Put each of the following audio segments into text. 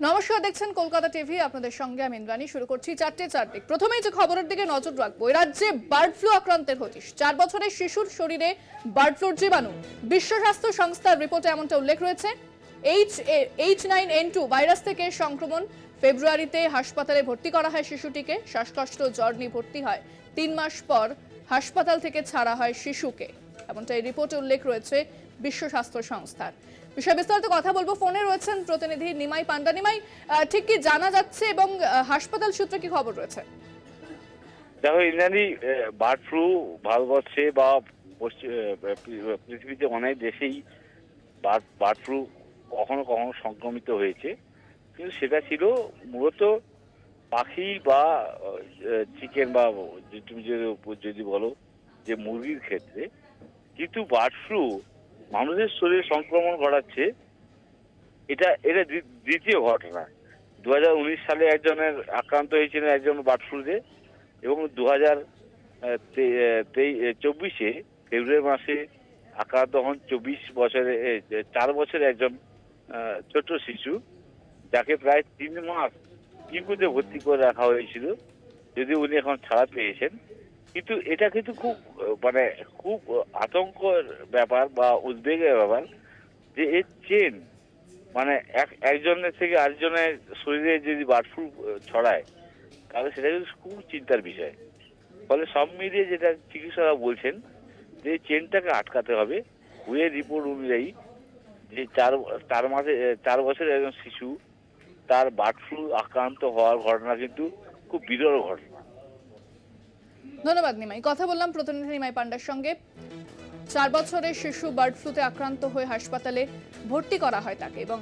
নমস্কার, দেখছেন কলকাতা টিভি। আপনাদের সঙ্গে আমি ইন্দ্রাণী। শুরু করছি চারটে দিক। প্রথমেই যে খবরের দিকে নজর রাখবো, রাজ্যে বার্ড ফ্লু আক্রান্তের হদিশ। 4 বছরের শিশুর শরীরে বার্ড ফ্লুর জীবাণু। বিশ্ব স্বাস্থ্য সংস্থার রিপোর্টে এমনটা উল্লেখ রয়েছে। H9N2 ভাইরাস থেকে সংক্রমণ। ফেব্রুয়ারিতে হাসপাতালে ভর্তি করা হয় শিশুটিকে। শ্বাসকষ্ট, জ্বর নিয়ে ভর্তি হয়। 3 মাস পর হাসপাতাল থেকে ছাড়া হয় শিশুকে, এমনটা এই রিপোর্টে উল্লেখ রয়েছে বিশ্ব স্বাস্থ্য সংস্থার। বিষয়ে বিস্তারিত কথা বলবো। ফোনে রয়েছেন প্রতিনিধি নিমাই পান্ডা। নিমাই, ঠিক কি জানা যাচ্ছে এবং হাসপাতাল সূত্রে কি খবর রয়েছে? দেখো ইন্দ্রাণী, বার্ড ফ্লু ভারতবর্ষে বা পৃথিবীতে অনেক দেশেই বার্ড ফ্লু কখনো কখনো সংক্রমিত হয়েছে, কিন্তু সেটা ছিল মূলত পাখি বা চিকেন বা তুমি যদি বলো যে মুরগির ক্ষেত্রে। কিন্তু বার্ড ফ্লু মানুষের শরীরে সংক্রমণ ঘটাচ্ছে, এটা দ্বিতীয় ঘটনা। 2019 সালে একজনের আক্রান্ত হয়েছিলেন একজন বার্ড ফ্লুতে, এবং 2024 ফেব্রুয়ারি মাসে আক্রান্ত হন 4 বছরের একজন ছোট শিশু, যাকে প্রায় 3 মাস ইউকুতে ভর্তি করে রাখা হয়েছিল, যদিও উনি এখন ছাড়া পেয়েছেন। কিন্তু এটা কিন্তু খুব আতঙ্কের ব্যাপার বা উদ্বেগের ব্যাপার যে এর চেন একজনের থেকে আরেকজনের শরীরে যদি বার্ড ফ্লু ছড়ায়, তাহলে সেটা কিন্তু খুব চিন্তার বিষয়। ফলে সব মিলিয়ে যেটা চিকিৎসকরা বলছেন যে চেনটাকে আটকাতে হবে। হুয়ের রিপোর্ট অনুযায়ী যে 4 বছরের একজন শিশু, তার বার্ড ফ্লু আক্রান্ত হওয়ার ঘটনা কিন্তু খুব বিরল ঘটনা। ধন্যবাদ নিমাই। কথা বললাম প্রতিনিধি নিমাই পান্ডার সঙ্গে। 4 বছরের শিশু বার্ড ফ্লুতে আক্রান্ত হয়ে হাসপাতালে ভর্তি করা হয় তাকে, এবং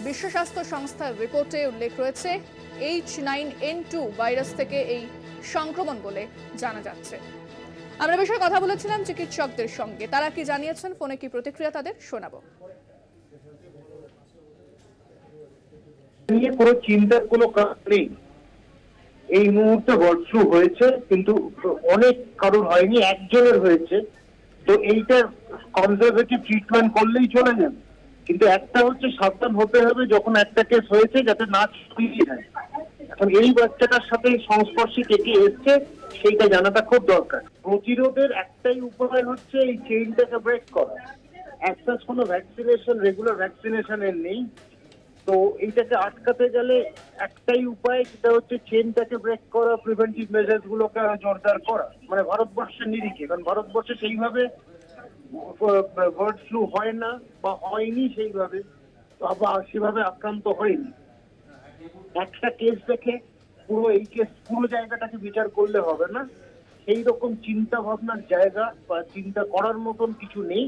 বিশ্ব স্বাস্থ্য সংস্থার রিপোর্টে উল্লেখ রয়েছে H9N2 ভাইরাস থেকে এই সংক্রমণ বলে জানা যাচ্ছে। আমরা বিষয়ে কথা বলেছিলাম চিকিৎসকদের সঙ্গে, তারা কি জানিয়েছেন, ফোনে কি প্রতিক্রিয়া তাদের শোনাবো। নিয়ে কোনো চিন্তার কোনো কারণ নেই। এই মুহূর্তে বার্ড ফ্লু হয়েছে, কিন্তু অনেক কারোর হয়নি, একজনের হয়েছে। তো এইটার কনজারভেটিভ ট্রিটমেন্ট করলেই চলে যাবে, কিন্তু একটা হচ্ছে সাবধান হতে হবে যখন একটা কেস হয়েছে যাতে না ছড়িয়ে যায়। এখন এই বাচ্চাটার সাথে সংস্পর্শে কে কে এসছে সেইটা জানাটা খুব দরকার। প্রতিরোধের একটাই উপায় হচ্ছে এই চেইনটাকে ব্রেক করা। অ্যাক্সেস কোনো ভ্যাকসিনেশন, রেগুলার ভ্যাকসিনেশনের নেই। তো এইটাকে আটকাতে গেলে একটাই উপায়, সেটা হচ্ছে চেনটাকে ব্রেক করা, প্রিভেন্টিভ মেজার্স গুলোকে জোরদার করা, ভারতবর্ষের নিরিখে। কারণ ভারতবর্ষে সেইভাবে বার্ড ফ্লু হয় না বা হয়নি সেইভাবে, সেভাবে আক্রান্ত হয়নি। একটা কেস দেখে পুরো জায়গাটাকে বিচার করলে হবে না। সেই রকম চিন্তা ভাবনার জায়গা বা চিন্তা করার মতন কিছু নেই।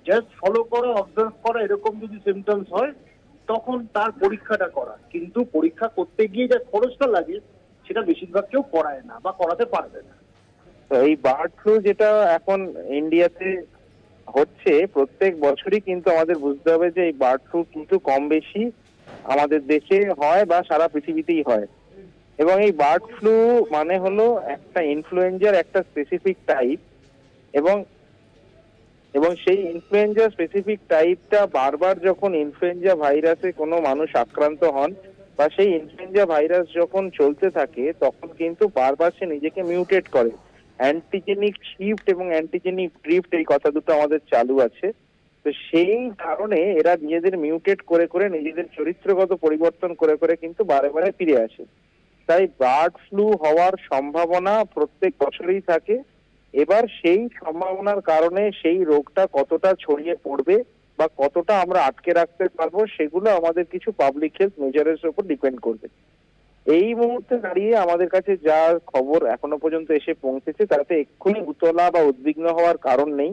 জাস্ট ফলো করা, অবজার্ভ করা, এরকম যদি সিমটমস হয় তখন তার পরীক্ষাটা করা। কিন্তু পরীক্ষা করতে গিয়ে যা খরচটা লাগে সেটা বেশিরভাগ কেউ করায় না বা করাতে পারবে না। তো এই বার্ড ফ্লু যেটা এখন ইন্ডিয়াতে হচ্ছে প্রত্যেক বছরই, কিন্তু আমাদের বুঝতে হবে যে এই বার্ড ফ্লু কিন্তু কম বেশি আমাদের দেশে হয় বা সারা পৃথিবীতেই হয়। এবং এই বার্ড ফ্লু মানে হলো একটা ইনফ্লুয়েঞ্জার একটা স্পেসিফিক টাইপ, এবং সেই ইনফ্লুয়েঞ্জা স্পেসিফিক টাইপটা বারবার যখন ইনফ্লুয়েঞ্জা ভাইরাসে কোনো মানুষ আক্রান্ত হন বা সেই ইনফ্লুয়েঞ্জা ভাইরাস যখন চলতে থাকে, তখন কিন্তু বারবার সে নিজেকে মিউটেট করে। অ্যান্টিজেনিক শিফট এবং অ্যান্টিজেনিক ড্রিফট, এই কথা দুটো আমাদের চালু আছে। তো সেই কারণে এরা নিজেদের মিউটেট করে করে নিজেদের চরিত্রগত পরিবর্তন করে করে কিন্তু বারে বারে ফিরে আসে। তাই বার্ড ফ্লু হওয়ার সম্ভাবনা প্রত্যেক বছরই থাকে। এবার সেই সম্ভাবনার কারণে সেই রোগটা কতটা ছড়িয়ে পড়বে বা কতটা আমরা আটকে রাখতে পারবো, সেগুলো আমাদের কিছু পাবলিক হেলথ মেজারের উপর ডিপেন্ড করবে। এই মুহূর্তে দাঁড়িয়ে আমাদের কাছে যা খবর এখনো পর্যন্ত এসে পৌঁছেছে, তাতে এক্ষুনি উতলা বা উদ্বিগ্ন হওয়ার কারণ নেই।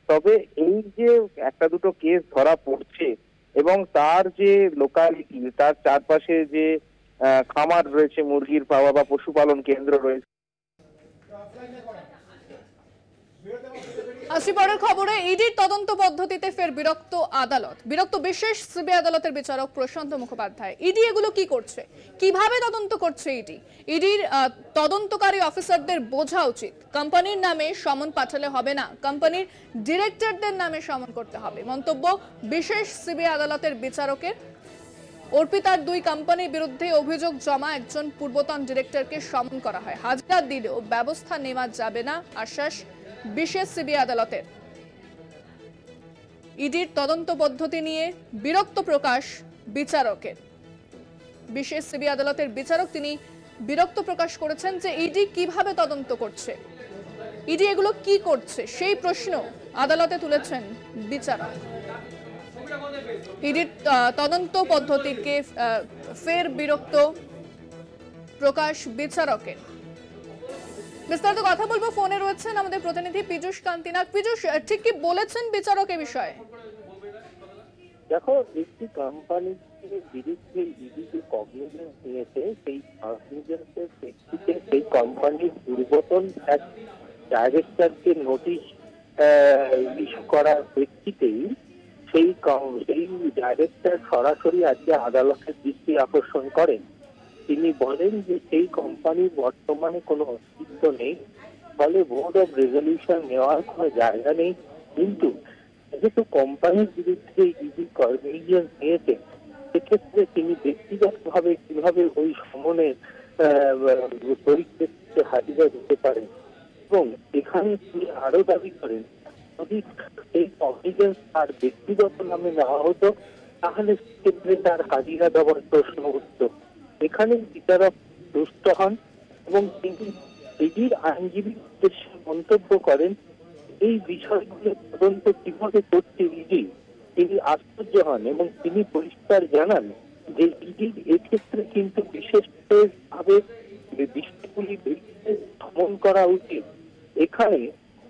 তবে এই যে একটা দুটো কেস ধরা পড়ছে এবং তার যে লোকালিটি, তার চারপাশে যে খামার রয়েছে, মুরগির পাওয়া বা পশুপালন কেন্দ্র রয়েছে। আসি পরের খবরে। ইডির তদন্ত পদ্ধতিতে ফের বিরক্ত বিশেষ সিবিআই আদালতের বিচারক প্রশান্ত মুখোপাধ্যায়। ইডি এগুলো কি করছে, কিভাবে তদন্ত করছে ইডির তদন্তকারী অফিসারদের বোঝা উচিত। কোম্পানির নামে সমন পাঠালে হবে না, কোম্পানির ডিরেক্টরদের নামে সমন করতে হবে। মন্তব্য বিশেষ সিবিআই আদালতের বিচারকের। অর্পিতার 2 কোম্পানির বিরুদ্ধে অভিযোগ জমা একজন পূর্বতন ডিরেক্টরকে সমন করা হয়। হাজিরা দিলেও ব্যবস্থা নেওয়া যাবে না, আশ্বাস বিশেষ সিবিআই আদালতের। ইডির তদন্ত পদ্ধতি নিয়ে বিরক্ত প্রকাশ বিচারকের। বিশেষ সিবিআই আদালতের বিচারক তিনি বিরক্ত প্রকাশ করেছেন যে ইডি কিভাবে তদন্ত করছে, ইডি এগুলো কি করছে সেই প্রশ্ন আদালতে তুলেছেন বিচারক। ইডির তদন্ত পদ্ধতিকে ফের বিরক্ত প্রকাশ বিচারকের। বিস্তারিত কথা বলবো, ফোনে রয়েছেন আমাদের প্রতিনিধি পীযূষ কান্তি নাগ। পীযূষ, ঠিক কি বলেছেন বিচারক এ বিষয়ে? দেখো, একটি কোম্পানির বিরুদ্ধে ইডি যে কগনিজেন্স নিয়েছে, সেই কগনিজেন্সের প্রেক্ষিতে সেই কোম্পানির পূর্বতন এক ডাইরেক্টরকে নোটিশ ইস্যু করার প্রেক্ষিতেই সেই ডাইরেক্টর সরাসরি আজকে আদালতের দৃষ্টি আকর্ষণ করেন। তিনি বলেন যে সেই কোম্পানির বর্তমানে কোনো অস্তিত্ব নেই, ফলে বোর্ড অফ রেজলিউশন নেওয়ার কোনো জায়গা নেই। কিন্তু যেহেতু কোম্পানির বিরুদ্ধে ইডি কগনিজেন্স নিয়েছে, সেক্ষেত্রে তিনি ব্যক্তিগতভাবে কিভাবে ওই সমনের পরিপ্রেক্ষিতে হাজিরা দিতে পারেন। এবং এখানে তিনি আরো দাবি করেন, যদি এই কগনিজেন্স তার ব্যক্তিগত নামে নেওয়া হতো, তাহলে সেক্ষেত্রে তার হাজিরা দেওয়ার প্রশ্ন উঠত। এখানে বিচারক দুষ্ট হন এবং তিনি ইডির আইনজীবীর উদ্দেশ্যে মন্তব্য করেন, এই বিষয়গুলো তদন্ত কিভাবে করছে ইডি, তিনি আশ্চর্য হন এবং তিনি পরিষ্কার জানান যে ইডির এক্ষেত্রে কিন্তু বিশেষভাবে বিষয়গুলি দমন করা উচিত। এখানে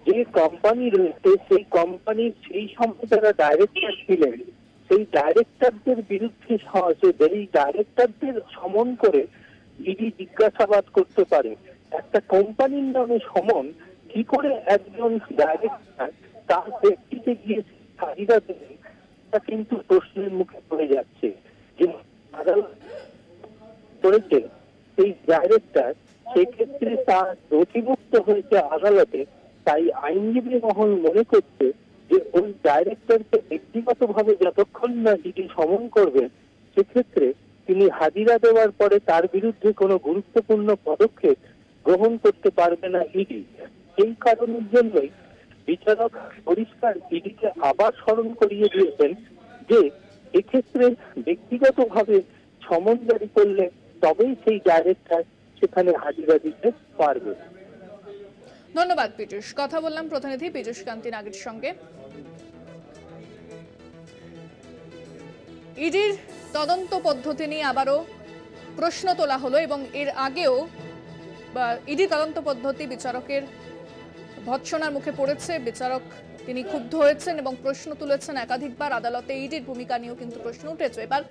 যে কোম্পানি রয়েছে, সেই কোম্পানির সেই সময় যারা ডাইরেক্টর ছিলেন, সেই ডাইরেক্টরদের বিরুদ্ধে এই ডাইরেক্টরদের সমন করে ইডি জিজ্ঞাসাবাদ করতে পারে। একটা কোম্পানির নামে সমন কি করে একজন ডাইরেক্টর তার ব্যক্তিতে গিয়ে হাজিরা দেবেন, তা কিন্তু প্রশ্নের মুখে পড়ে যাচ্ছে। যে আদালত করেছে সেই ডাইরেক্টর, সেক্ষেত্রে তার নথিভুক্ত হয়েছে আদালতে, তাই আইনজীবী মহল মনে করছে যে ওই ডাইরেক্টরকে ব্যক্তিগতভাবে যতক্ষণ না ইডি সমন করবে, সেক্ষেত্রে তিনি হাজিরা দেওয়ার পরে তার বিরুদ্ধে কোনো গুরুত্বপূর্ণ পদক্ষেপ গ্রহণ করতে পারবে না ইডি। এই কারণের জন্যই বিচারক পরিষ্কার ইডিকে আবার স্মরণ করিয়ে দিয়েছেন যে এক্ষেত্রে ব্যক্তিগতভাবে সমন জারি করলে তবেই সেই ডাইরেক্টর সেখানে হাজিরা দিতে পারবে। ধন্যবাদ পীযূষ। কথা বললাম প্রতিনিধি পীযূষ কান্তি নাগের সঙ্গে। ইডির তদন্ত পদ্ধতি নিয়ে আবারও প্রশ্ন তোলা হলো এবং এর আগেও ইডি তদন্ত পদ্ধতি বিচারকের ভৎসনার মুখে পড়েছে। বিচারক তিনি ক্ষুব্ধ হয়েছেন এবং প্রশ্ন তুলেছেন একাধিকবার। আদালতে ইডির ভূমিকা নিয়েও কিন্তু প্রশ্ন উঠেছে। এবার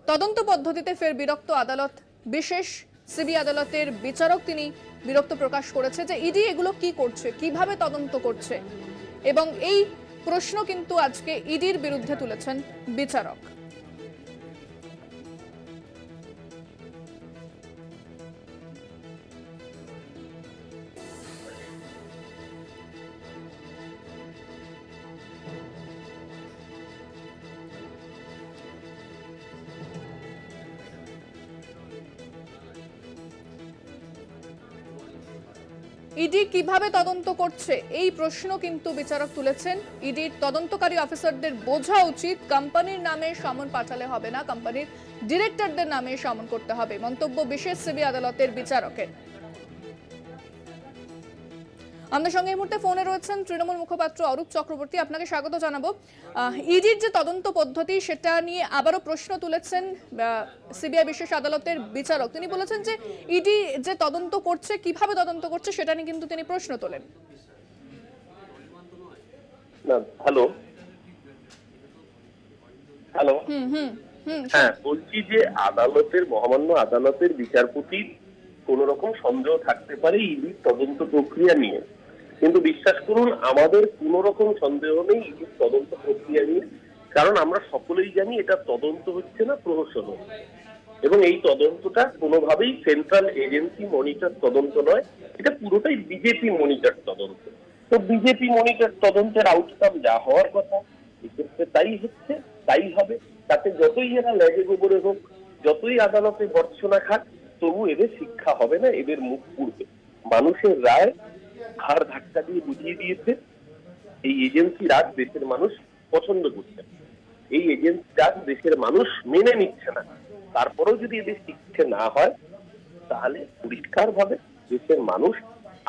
তদন্ত পদ্ধতিতে ফের বিরক্ত আদালত। বিশেষ সিবিআই আদালতের বিচারক তিনি বিরক্ত প্রকাশ করেছে যে ইডি এগুলো কি করছে, কিভাবে তদন্ত করছে, এবং এই প্রশ্ন কিন্তু আজকে ইডির বিরুদ্ধে তুলেছেন বিচারক। ইডি কিভাবে তদন্ত করছে এই প্রশ্ন কিন্তু বিচারক তুলেছেন। ইডির তদন্তকারী অফিসারদের বোঝা উচিত কোম্পানির নামে সমন পাঠালে হবে না, কোম্পানির ডিরেক্টরদের নামে সমন করতে হবে, মন্তব্য বিশেষ সিবিআই আদালতের বিচারকের। আমাদের সঙ্গে এই মুহূর্তে ফোনে রয়েছেন তৃণমূল মুখপাত্র অরূপ চক্রবর্তী। আপনাকে স্বাগত জানাবো। ইডির যে তদন্ত পদ্ধতি সেটা নিয়ে আবারও প্রশ্ন তুলেছেন সিবিআই বিশেষ আদালতের বিচারক। তিনি বলেছেন যে ইডি যে তদন্ত করছে, কিভাবে তদন্ত করছে সেটা নিয়ে কিন্তু তিনি প্রশ্ন তোলেন। হ্যালো হ্যালো হ্যাঁ, বলছি যে আদালতের, মহামান্য আদালতের বিচারপতির কোন রকম সন্দেহ থাকতে পারে ইডির তদন্ত প্রক্রিয়া নিয়ে, কিন্তু বিশ্বাস করুন আমাদের কোন রকম সন্দেহ নেই ইডির তদন্ত প্রক্রিয়া নিয়ে। কারণ আমরা সকলেই জানি এটা তদন্ত হচ্ছে না, প্রহসন, এবং এই তদন্তটা কোনোভাবেই সেন্ট্রাল এজেন্সি মনিটর তদন্ত নয়, এটা পুরোটাই বিজেপি মনিটর তদন্ত। তো বিজেপি মনিটর তদন্তের আউটকাম যা হওয়ার কথা এক্ষেত্রে তাই হচ্ছে, তাই হবে। তাতে যতই এরা লেগে গোবরে হোক, যতই আদালতে ভর্ৎসনা খাক তবু এদের শিক্ষা হবে না, এদের মুখ পুড়বে। মানুষের রায় ঘাড় ধাক্কা দিয়ে বুঝিয়ে দিয়েছে এই এজেন্সি রাজ দেশের মানুষ পছন্দ করছে, এই এজেন্সি রাজ দেশের মানুষ মেনে নিচ্ছে না। তারপরেও যদি এদের শিক্ষা না হয় তাহলে পরিষ্কার ভাবে দেশের মানুষ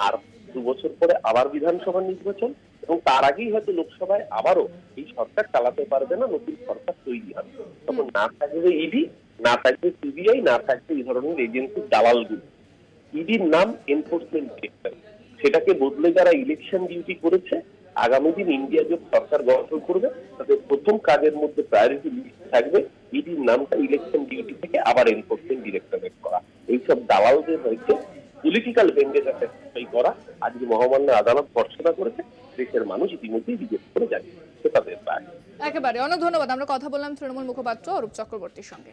আর 2 বছর পরে আবার বিধানসভা নির্বাচন এবং তার আগেই হয়তো লোকসভায় আবারও এই সরকার চালাতে পারবে না, নতুন সরকার তৈরি হবে। তখন না থাকবে ইডি, না থাকবে সিবিআই, না থাকবে এই ধরনের এজেন্সি দালালগুলো। ইডির নাম এনফোর্সমেন্ট ডিরেক্টর, সেটাকে বদলে যারা ইলেকশন ডিউটি করেছে, আগামী দিন ইন্ডিয়া জোট সরকার গঠন করবে, তাদের প্রথম কাজের মধ্যে প্রায়োরিটি লিস্ট থাকবে ইডির নামটা ইলেকশন ডিউটি থেকে আবার এনফোর্সমেন্ট ডিরেক্টরেট করা। এইসব দালালদের হয়েছে পলিটিক্যাল ভেন্ডেটা স্যাটিসফাই করা। আজকে মহামান্য আদালত ভর্ৎসনা করেছে, দেশের মানুষ ইতিমধ্যেই রিজেক্ট করে জানিয়েছে তাদের দায়। একেবারে অনেক ধন্যবাদ। আমরা কথা বললাম তৃণমূল মুখপাত্র অরূপ চক্রবর্তীর সঙ্গে।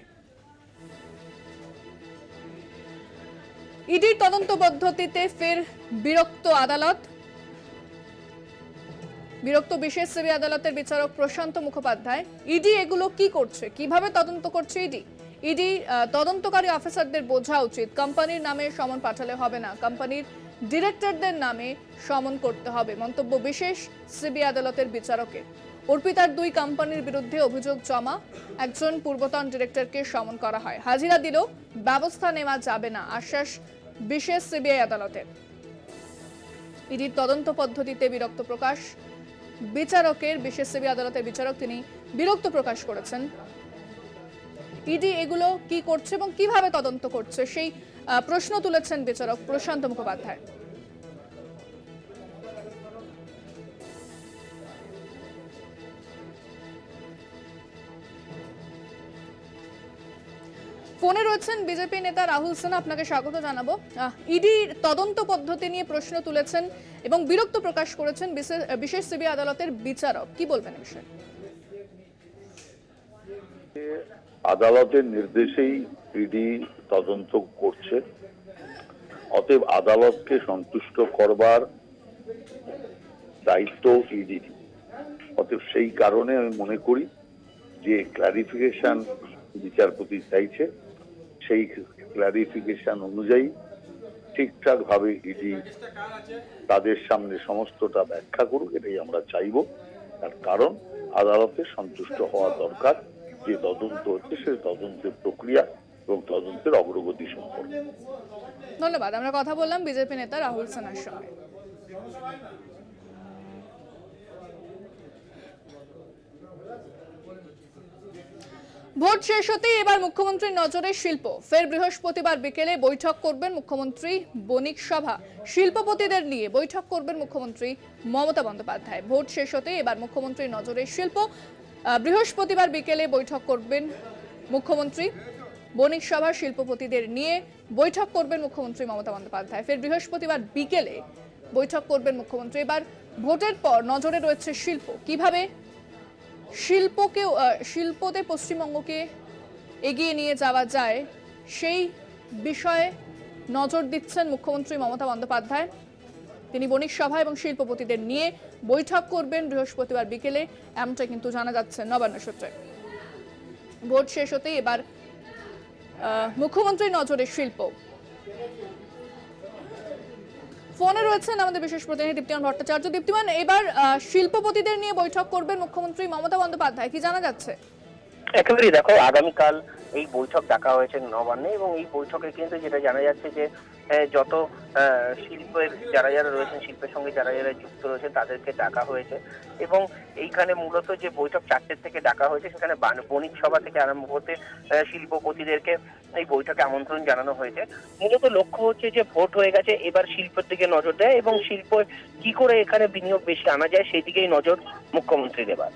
ইডির তদন্ত পদ্ধতিতে ফের বিরক্ত আদালত, বিরক্ত বিশেষ সিবি আদালতের বিচারক প্রশান্ত মুখোপাধ্যায়। ইডি এগুলো কি করছে, কিভাবে তদন্ত করছে ইডি তদন্তকারী অফিসারদের বোঝা উচিত কোম্পানির নামে সমন পাঠালে হবে না, কোম্পানির ডিরেক্টরদের নামে সমন করতে হবে, মন্তব্য বিশেষ সিবি আদালতের বিচারকের। অর্পিতার 2 কোম্পানির বিরুদ্ধে অভিযোগ জমা, একজন পূর্বতন ডিরেক্টরকে সমন করা হয়, হাজিরা দিলেও ব্যবস্থা নেওয়া যাবে না, আশ্বাস বিশেষ সিবিআই আদালতের। ইডির তদন্ত পদ্ধতিতে বিরক্ত প্রকাশ বিচারকের, বিশেষ সিবি আদালতের বিচারক তিনি বিরক্ত প্রকাশ করেছেন। ইডি এগুলো কি করছে এবং কিভাবে তদন্ত করছে সেই প্রশ্ন তুলেছেন বিচারক প্রশান্ত মুখোপাধ্যায়। ফোনে রয়েছেন বিজেপি নেতা রাহুল সিনহা, আপনাকে স্বাগত জানাবো। ইডির তদন্ত পদ্ধতি নিয়ে প্রশ্ন তুলেছেন এবং বিরক্ত প্রকাশ করেছেন বিশেষ সিবি আদালতের বিচারক, কি বলবেন এই বিষয়ে? আদালতের নির্দেশেই ইডি তদন্ত করছে, অতএব আদালতকে সন্তুষ্ট করবার দায়িত্ব ইডির। অতএব সেই কারণে আমি মনে করি যে ক্লারিফিকেশন বিচারপতি চাইছে, সেই ক্লারিফিকেশন অনুযায়ী ঠিকঠাক ভাবে ইডি তাদের সামনে সমস্তটা ব্যাখ্যা করুক, এটাই আমরা চাইব। তার কারণ আদালতের সন্তুষ্ট হওয়া দরকার যে তদন্ত হচ্ছে সেই তদন্তের প্রক্রিয়া এবং তদন্তের অগ্রগতি সম্পর্কে। ধন্যবাদ। আমরা কথা বললাম বিজেপি নেতা রাহুল সিনহার সঙ্গে। ভোট শেষ হতেই এবার মুখ্যমন্ত্রীর নজরে শিল্প, ফের বৃহস্পতিবার বিকেলে বৈঠক করবেন মুখ্যমন্ত্রী, বণিক সভা শিল্পপতিদের নিয়ে বৈঠক করবেন মুখ্যমন্ত্রী মমতা বন্দ্যোপাধ্যায়। ভোট শেষ হতেই এবার মুখ্যমন্ত্রীর নজরে শিল্প, বৃহস্পতিবার বিকেলে বৈঠক করবেন মুখ্যমন্ত্রী, বণিক সভা শিল্পপতিদের নিয়ে বৈঠক করবেন মুখ্যমন্ত্রী মমতা বন্দ্যোপাধ্যায়। ফের বৃহস্পতিবার বিকেলে বৈঠক করবেন মুখ্যমন্ত্রী। এবার ভোটের পর নজরে রয়েছে শিল্প, কিভাবে শিল্পতে পশ্চিমবঙ্গকে এগিয়ে নিয়ে যাওয়া যায় সেই বিষয়ে নজর দিচ্ছেন মুখ্যমন্ত্রী মমতা বন্দ্যোপাধ্যায়। তিনি বণিক সভা এবং শিল্পপতিদের নিয়ে বৈঠক করবেন বৃহস্পতিবার বিকেলে, এমনটা কিন্তু জানা যাচ্ছে নবান্ন সূত্রে। ভোট শেষ হতেই এবার মুখ্যমন্ত্রীর নজরে শিল্প। ফোনে রয়েছেন আমাদের বিশেষ প্রতিনিধি দীপ্তিমান ভট্টাচার্য। দীপ্তিমান, এবার শিল্পপতিদের নিয়ে বৈঠক করবেন মুখ্যমন্ত্রী মমতা বন্দ্যোপাধ্যায়, কি জানা যাচ্ছে? একেবারেই দেখো, আগামীকাল এই বৈঠক ডাকা হয়েছে নবান্নে এবং এই বৈঠকে কিন্তু যেটা জানা যাচ্ছে যে যত শিল্পের যারা রয়েছেন, শিল্পের সঙ্গে যারা যুক্ত রয়েছে তাদেরকে ডাকা হয়েছে এবং এইখানে মূলত যে বৈঠক 4টে থেকে ডাকা হয়েছে, সেখানে বণিক সভা থেকে আরম্ভ করতে শিল্পপতিদেরকে এই বৈঠকে আমন্ত্রণ জানানো হয়েছে। মূলত লক্ষ্য হচ্ছে যে ভোট হয়ে গেছে, এবার শিল্পের দিকে নজর দেয় এবং শিল্প কি করে এখানে বিনিয়োগ বেশি আনা যায় সেই দিকেই নজর মুখ্যমন্ত্রী দেবার।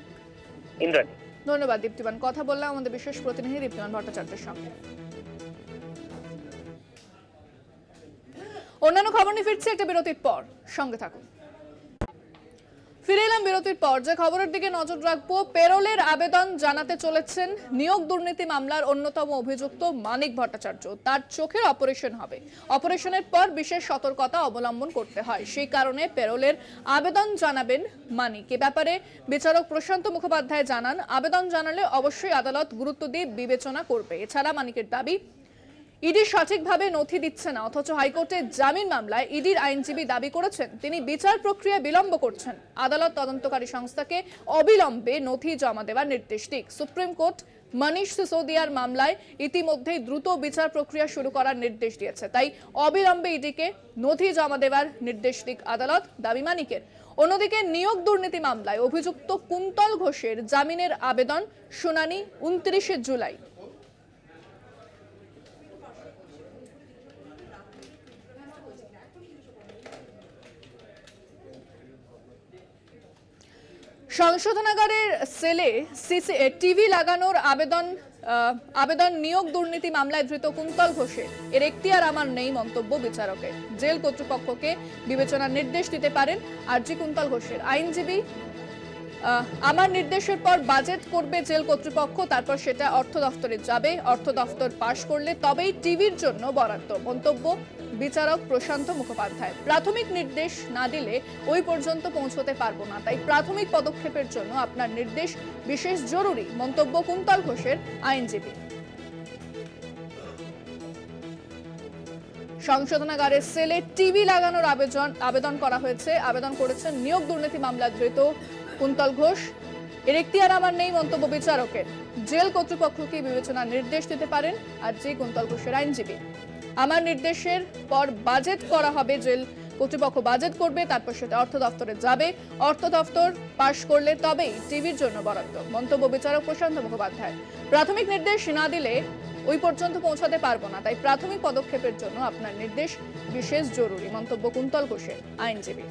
ইন্দ্রাণী, ধন্যবাদ দীপ্তিমান। কথা বললাম আমাদের বিশেষ প্রতিনিধি দীপ্তিমান ভট্টাচার্যের সঙ্গে। অন্যান্য খবর নিয়ে ফিরছে একটা বিরতির পর, সঙ্গে থাকুন। ফিরে এলাম বিরতির পর। যে খবরের দিকে নজর রাখবো, পেরোলের আবেদন জানাতে চলেছেন নিয়োগ দুর্নীতি মামলার অন্যতম অভিযুক্ত মানিক ভট্টাচার্য। তার চোখের অপারেশন হবে। অপারেশনের পর বিশেষ সতর্কতা অবলম্বন করতে হয়, সেই কারণে পেরোলের আবেদন জানাবেন মানিক। এ ব্যাপারে বিচারক প্রশান্ত মুখোপাধ্যায় জানান, আবেদন জানালে অবশ্যই আদালত গুরুত্ব দিয়ে বিবেচনা করবে। এছাড়া মানিকের দাবি, ইডি সঠিকভাবে নথি দিচ্ছে না, অথচ হাইকোর্টের জামিন মামলায় ইডির আইনজীবী দাবি করেছেন তিনি বিচার প্রক্রিয়া বিলম্ব করছেন। আদালত তদন্তকারী সংস্থাকে অবিলম্বে নথি জমা দেওয়ার নির্দেশ দিক। সুপ্রিম কোর্ট মনীষ সিসোদিয়ার মামলায় ইতিমধ্যেই দ্রুত বিচার প্রক্রিয়া শুরু করার নির্দেশ দিয়েছে, তাই অবিলম্বে ইডিকে নথি জমা দেওয়ার নির্দেশ দিক আদালত, দাবি মানিকের। অন্যদিকে নিয়োগ দুর্নীতি মামলায় অভিযুক্ত কুন্তল ঘোষের জামিনের আবেদন শুনানি 29 জুলাই। সংশোধনাগারের সেলে টিভি লাগানোর আবেদন নিয়োগ দুর্নীতি মামলায় ধৃত কুন্তল ঘোষের এর এখতিয়ার আমার নেই মন্তব্য বিচারকের। জেল কর্তৃপক্ষকে বিবেচনার নির্দেশ দিতে পারেন আরজি কুন্তল ঘোষের আইনজীবী। আমার নির্দেশের পর বাজেট করবে জেল কর্তৃপক্ষ, তারপর সেটা অর্থ দফতরে যাবে, অর্থ দফতর পাশ করলে তবেই টিভির জন্য বরাদ্দ, মন্তব্য বিচারক প্রশান্ত মুখোপাধ্যায়। প্রাথমিক নির্দেশ না দিলে ওই পর্যন্ত পৌঁছতে পারবো না, তাই প্রাথমিক পদক্ষেপের জন্য আপনার নির্দেশ বিশেষ জরুরি, মন্তব্য কুন্তল ঘোষের আইনজীবী। সংশোধনাগারের সেলে টিভি লাগানোর আবেদন করা হয়েছে। আবেদন করেছেন নিয়োগ দুর্নীতি মামলা ধৃত কুন্তল ঘোষ। এর এখতিয়ার আমার নেই মন্তব্য বিচারকের। জেল কর্তৃপক্ষকে বিবেচনার নির্দেশ দিতে পারেন আরজি কুন্তল ঘোষের আইনজীবী। আমার নির্দেশের পর বাজেট করা হবে, জেল কর্তৃপক্ষ বাজেট করবে, তারপর সেটা অর্থ দফতরে যাবে, অর্থ দফতর পাশ করলে তবেই টিভির জন্য বরাদ্দ, মন্তব্য বিচারক প্রশান্ত মুখোপাধ্যায়। প্রাথমিক নির্দেশ না দিলে ওই পর্যন্ত পৌঁছাতে পারবো না, তাই প্রাথমিক পদক্ষেপের জন্য আপনার নির্দেশ বিশেষ জরুরি, মন্তব্য কুন্তল ঘোষের আইনজীবী।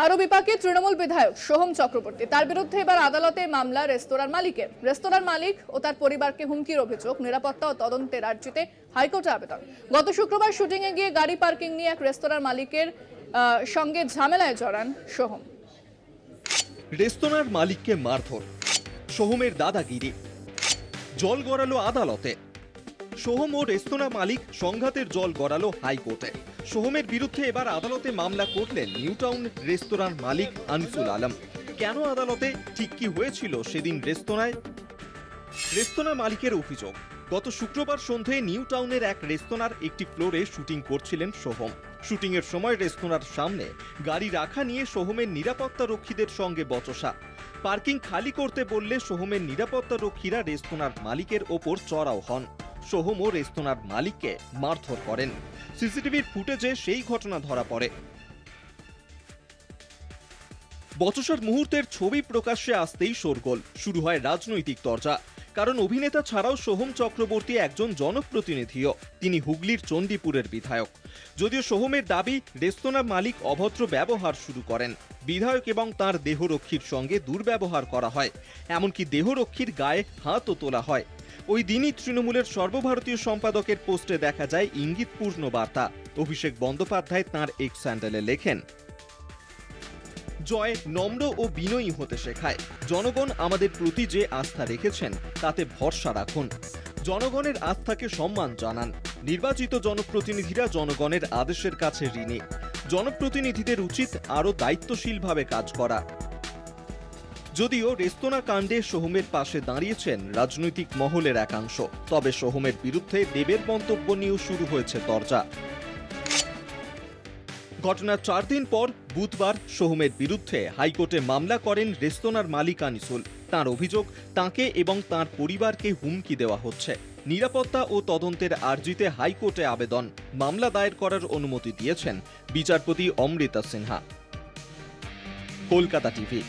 আরো বিপাকে তৃণমূল বিধায়ক সোহম চক্রবর্তী, তার বিরুদ্ধে এবার আদালতে মামলা রেস্তোরাঁর মালিকের। রেস্তোরাঁর মালিক ও তার পরিবারকে হুমকির অভিযোগ, নিরাপত্তা ও তদন্তের আর্জিতে হাইকোর্টে আবেদন। গত শুক্রবার শুটিং এ গিয়ে গাড়ি পার্কিং নিয়ে এক রেস্তোরাঁর মালিকের সঙ্গে ঝামেলায় জড়ান সোহম। রেস্তোরাঁর মালিককে মারধর, সোহমের দাদাগিরি, জল গড়ালো আদালতে। সোহম ও রেস্তোরাঁ মালিক সংঘাতের জল গড়ালো হাইকোর্টে। সোহমের বিরুদ্ধে এবার আদালতে মামলা করলেন নিউটাউন রেস্তোরাঁর মালিক আনিসুল আলম। কেন আদালতে, ঠিক কি হয়েছিল সেদিন রেস্তোরাঁয়? রেস্তোরাঁ মালিকের অভিযোগ, গত শুক্রবার সন্ধ্যে নিউটাউনের এক রেস্তোরাঁর একটি ফ্লোরে শুটিং করছিলেন সোহম। শুটিং এর সময় রেস্তোরাঁর সামনে গাড়ি রাখা নিয়ে সোহমের নিরাপত্তা রক্ষীদের সঙ্গে বচসা। পার্কিং খালি করতে বললে সোহমের নিরাপত্তা রক্ষীরা রেস্তোরাঁর মালিকের ওপর চড়াও হন। সোহম ও রেস্তোরাঁর মালিককে মারধর করেন। সিসিটিভির ফুটেজে সেই ঘটনা ধরা পড়ে। বচসার মুহূর্তের ছবি প্রকাশ্যে আসতেই শোরগোল, শুরু হয় রাজনৈতিক চর্চা। কারণ অভিনেতা ছাড়াও সোহম চক্রবর্তী একজন জনপ্রতিনিধিও, তিনি হুগলির চণ্ডীপুরের বিধায়ক। যদিও সোহমের দাবি রেস্তোরাঁ মালিক অভদ্র ব্যবহার শুরু করেন, বিধায়ক এবং তার দেহরক্ষীর সঙ্গে দুর্ব্যবহার করা হয়, এমনকি দেহরক্ষীর গায়ে হাতও তোলা হয়। ওই দিনই তৃণমূলের সর্বভারতীয় সম্পাদকের পোস্টে দেখা যায় ইঙ্গিতপূর্ণ বার্তা। অভিষেক বন্দ্যোপাধ্যায় তাঁর এক্স হ্যান্ডেলে লেখেন, জয় নম্র ও বিনয়ী হতে শেখায়। জনগণ আমাদের প্রতি যে আস্থা রেখেছেন তাতে ভরসা রাখুন। জনগণের আস্থাকে সম্মান জানান। নির্বাচিত জনপ্রতিনিধিরা জনগণের আদেশের কাছে ঋণী। জনপ্রতিনিধিদের উচিত আরও দায়িত্বশীলভাবে কাজ করা। যদিও রেস্তোরাঁ কাণ্ডে সোহমের পাশে দাঁড়িয়েছেন রাজনৈতিক মহলের একাংশ, তবে সোহমের বিরুদ্ধে দেবের মন্তব্য নিয়েও শুরু হয়েছে তরজা। ঘটনার 4 দিন পর বুধবার সোহমের বিরুদ্ধে হাইকোর্টে মামলা করেন রেস্তোরাঁর মালিক আনিসুল। তার অভিযোগ, তাঁকে এবং তার পরিবারকে হুমকি দেওয়া হচ্ছে। নিরাপত্তা ও তদন্তের আর্জিতে হাইকোর্টে আবেদন। মামলা দায়ের করার অনুমতি দিয়েছেন বিচারপতি অমৃতা সিনহা। কলকাতা টিভি।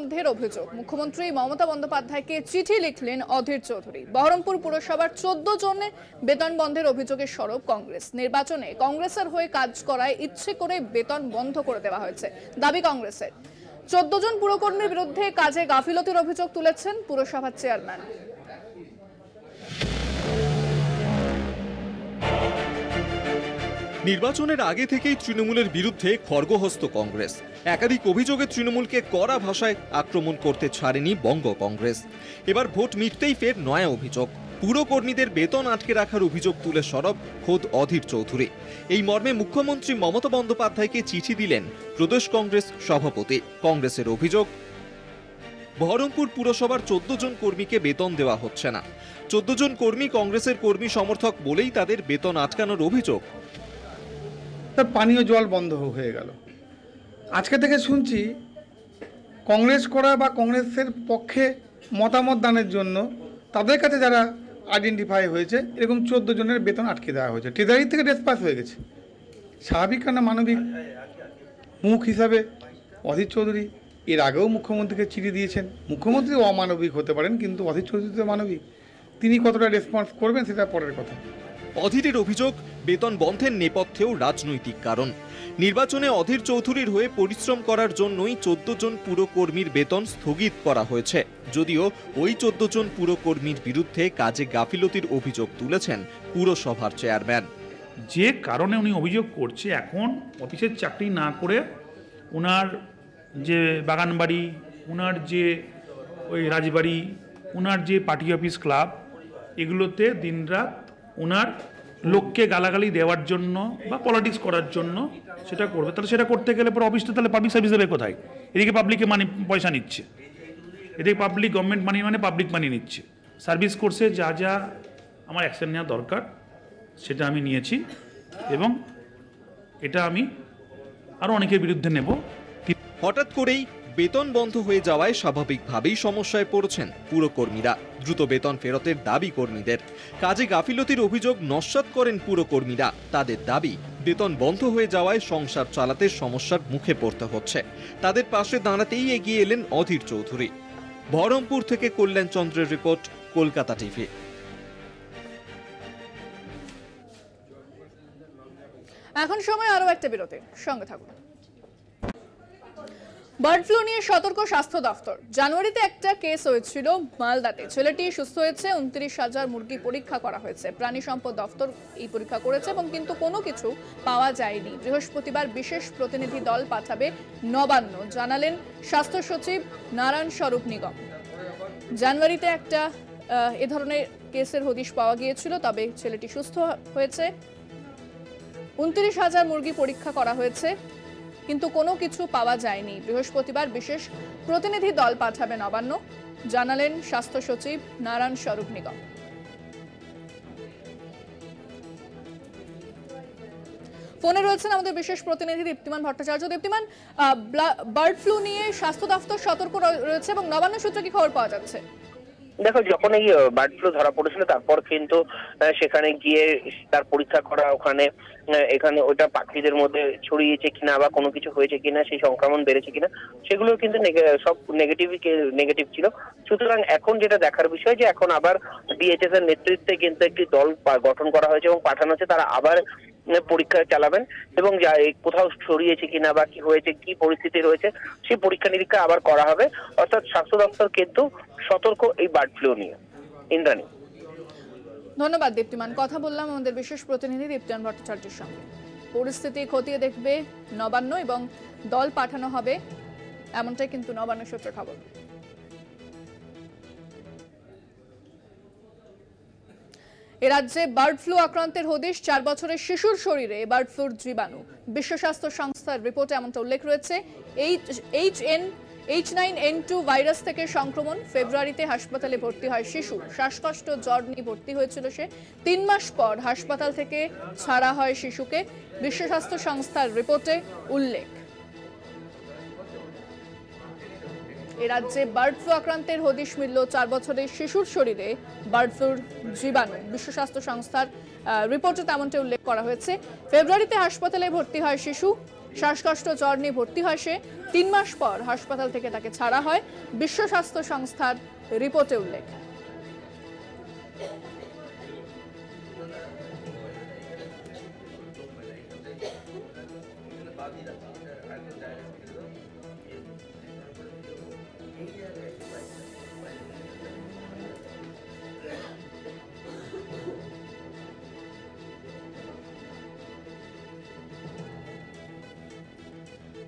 বন্ধের অভিযোগ, মুখ্যমন্ত্রী মমতা বন্দ্যোপাধ্যায়কে চিঠি লিখলেন অধীর চৌধুরী। বহরমপুর পুরসভার 14 জনের বেতন বন্ধের অভিযোগের সরব কংগ্রেস। নির্বাচনে কংগ্রেসের হয়ে কাজ করায় ইচ্ছে করে বেতন বন্ধ করে দেওয়া হয়েছে দাবি কংগ্রেসের। 14 জন পুরকর্মীর বিরুদ্ধে কাজে গাফিলতির অভিযোগ তুলেছেন পুরসভার চেয়ারম্যান। নির্বাচনের আগে থেকেই তৃণমূলের বিরুদ্ধে খড়গহস্ত কংগ্রেস। একাধিক অভিযোগে তৃণমূলকে কড়া ভাষায় আক্রমণ করতে ছাড়েনি বঙ্গ কংগ্রেস। এবার ভোট মিটতেই ফের নয়া অভিযোগ, পুরকর্মীদের বেতন আটকে রাখার অভিযোগ তুলে সরব খোদ অধীর চৌধুরী। এই মর্মে মুখ্যমন্ত্রী মমতা বন্দ্যোপাধ্যায়কে চিঠি দিলেন প্রদেশ কংগ্রেস সভাপতি। কংগ্রেসের অভিযোগ, বহরমপুর পুরসভার 14 জন কর্মীকে বেতন দেওয়া হচ্ছে না। 14 জন কর্মী কংগ্রেসের কর্মী সমর্থক বলেই তাদের বেতন আটকানোর অভিযোগ। তার পানীয় জল বন্ধ হয়ে গেল। আজকে থেকে শুনছি কংগ্রেস করা বা কংগ্রেসের পক্ষে মতামত দানের জন্য তাদের কাছে যারা আইডেন্টিফাই হয়েছে এরকম 14 জনের বেতন আটকে দেওয়া হয়েছে। ট্রেজারি থেকে ডেসপাস হয়ে গেছে। স্বাভাবিক না মানবিক? মুখ হিসাবে অধীর চৌধুরী এর আগেও মুখ্যমন্ত্রীকে চিঠি দিয়েছেন। মুখ্যমন্ত্রী অমানবিক হতে পারেন, কিন্তু অধীর চৌধুরী তো মানবিক। তিনি কতটা রেসপন্স করবেন সেটা পরের কথা। অধীরের অভিযোগ, বেতন বন্ধের নেপথ্যেও রাজনৈতিক কারণ। নির্বাচনে অধীর চৌধুরীর হয়ে পরিশ্রম করার জন্যই 14 জন পুরকর্মীর বেতন স্থগিত করা হয়েছে। যদিও ওই 14 জন পুরকর্মীর বিরুদ্ধে কাজে গাফিলতির অভিযোগ তুলেছেন পুরসভার চেয়ারম্যান। যে কারণে উনি অভিযোগ করছে, এখন অফিসের চাকরি না করে ওনার যে বাগানবাড়ি, ওনার যে ওই রাজবাড়ি, ওনার যে পার্টি অফিস ক্লাব, এগুলোতে দিনরাত ওনার লোককে গালাগালি দেওয়ার জন্য বা পলিটিক্স করার জন্য সেটা করবে। তাহলে সেটা করতে গেলে পরে অফিসটা তাহলে পাবলিক সার্ভিস দেবে কোথায়? এদিকে পাবলিকে মানি পয়সা নিচ্ছে, এদিকে পাবলিক গভর্নমেন্ট মানি মানে পাবলিক মানি নিচ্ছে। সার্ভিস কোর্সে যা যা আমার অ্যাকশন নেওয়া দরকার সেটা আমি নিয়েছি, এবং এটা আমি আরও অনেকের বিরুদ্ধে নেব। হঠাৎ করেই বেতন বন্ধ হয়ে যাওয়ায় স্বাভাবিকভাবেই সমস্যায় পড়ছেন পুরকর্মীরা। দ্রুত বেতন ফেরতের দাবি কর্মীদের। কাজে গাফিলতির অভিযোগ নস্যাৎ করেন পুরকর্মীরা। তাদের দাবি, বেতন বন্ধ হয়ে যাওয়ায় সংসার চালাতে সমস্যার মুখে পড়তে হচ্ছে। তাদের পাশে দাঁড়াতেই এগিয়ে এলেন অধীর চৌধুরী। বহরমপুর থেকে কল্যাণ চন্দ্রের রিপোর্ট, কলকাতা টিভি। এখন সময় আরো একটা বিরতির, সঙ্গে থাকুন। বার্ড ফ্লু নিয়ে সতর্ক স্বাস্থ্য দফতর। জানুয়ারিতে একটা কেস হয়েছিল মালদাতে। ছেলেটি সুস্থ হয়েছে। 29,000 মুরগি পরীক্ষা করা হয়েছে। প্রাণী সম্পদ দফতর এই পরীক্ষা করেছে এবং কিন্তু কোনো কিছু পাওয়া যায়নি। বৃহস্পতিবার বিশেষ প্রতিনিধি দল পাঠাবে নবান্ন, জানালেন স্বাস্থ্য সচিব নারায়ণ স্বরূপ নিগম। জানুয়ারিতে একটা এ ধরনের কেসের হদিশ পাওয়া গিয়েছিল, তবে ছেলেটি সুস্থ হয়েছে। 29,000 মুরগি পরীক্ষা করা হয়েছে, কিন্তু কোনো কিছু পাওয়া যায়নি। বৃহস্পতিবার বিশেষ প্রতিনিধি দল পাঠাবে নবান্ন, জানালেন স্বাস্থ্য সচিব নারায়ণ স্বরূপ নিগম। ফোনে রয়েছেন আমাদের বিশেষ প্রতিনিধি দীপ্তিমান ভট্টাচার্য। দীপ্তিমান, বার্ড ফ্লু নিয়ে স্বাস্থ্য দফতর সতর্ক রয়েছে এবং নবান্ন সূত্রে কি খবর পাওয়া যাচ্ছে? দেখো, যখন এই বার্ড ফ্লু ধরা পড়েছিল তারপর কিন্তু সেখানে গিয়ে তার পরীক্ষা করা, এখানে ওটা পাখিদের মধ্যে ছড়িয়েছে কিনা বা কোনো কিছু হয়েছে কিনা, সেই সংক্রমণ বেড়েছে কিনা, সেগুলো কিন্তু সব নেগেটিভ ছিল। সুতরাং এখন যেটা দেখার বিষয় যে এখন আবার ডিএইচএস এর নেতৃত্বে কিন্তু একটি দল গঠন করা হয়েছে এবং পাঠানো হচ্ছে। তারা আবার পরীক্ষা চালাবেন এবং কোথাও ছড়িয়েছে কিনা বা কি হয়েছে, কি পরিস্থিতি রয়েছে, সেই পরীক্ষা নিরীক্ষা আবার করা হবে। অর্থাৎ স্বাস্থ্য দপ্তর কিন্তু সতর্ক এই বার্ড ফ্লু নিয়ে। ইন্দ্রাণী, ধন্যবাদ দীপ্তিমান। কথা বললাম আমাদের বিশেষ প্রতিনিধি দীপ্তিমান ভট্টাচার্যের সঙ্গে। পরিস্থিতি খতিয়ে দেখবে নবান্ন এবং দল পাঠানো হবে, এমনটাই কিন্তু নবান্ন সূত্রে খবর। এ রাজ্যে বার্ড ফ্লু আক্রান্তের হদিশ। 4 বছরের শিশুর শরীরে বার্ড ফ্লুর জীবাণু। বিশ্ব স্বাস্থ্য সংস্থার রিপোর্টে এমনটা উল্লেখ রয়েছে। H9N2 ভাইরাস থেকে সংক্রমণ। ফেব্রুয়ারিতে হাসপাতালে ভর্তি হয় শিশু। শ্বাসকষ্ট, জ্বর নিয়ে ভর্তি হয়েছিল সে। 3 মাস পর হাসপাতাল থেকে ছাড়া হয় শিশুকে। বিশ্ব স্বাস্থ্য সংস্থার রিপোর্টে উল্লেখ। এ রাজ্যে বার্ড ফ্লু আক্রান্তের হদিশ মিলল। 4 বছরের শিশুর শরীরে বার্ড ফ্লুর জীবাণু। বিশ্ব স্বাস্থ্য সংস্থার রিপোর্টে তেমনটা উল্লেখ করা হয়েছে। ফেব্রুয়ারিতে হাসপাতালে ভর্তি হয় শিশু। শ্বাসকষ্ট, জ্বর নিয়ে ভর্তি হয় সে। 3 মাস পর হাসপাতাল থেকে তাকে ছাড়া হয়, বিশ্ব স্বাস্থ্য সংস্থার রিপোর্টে উল্লেখ।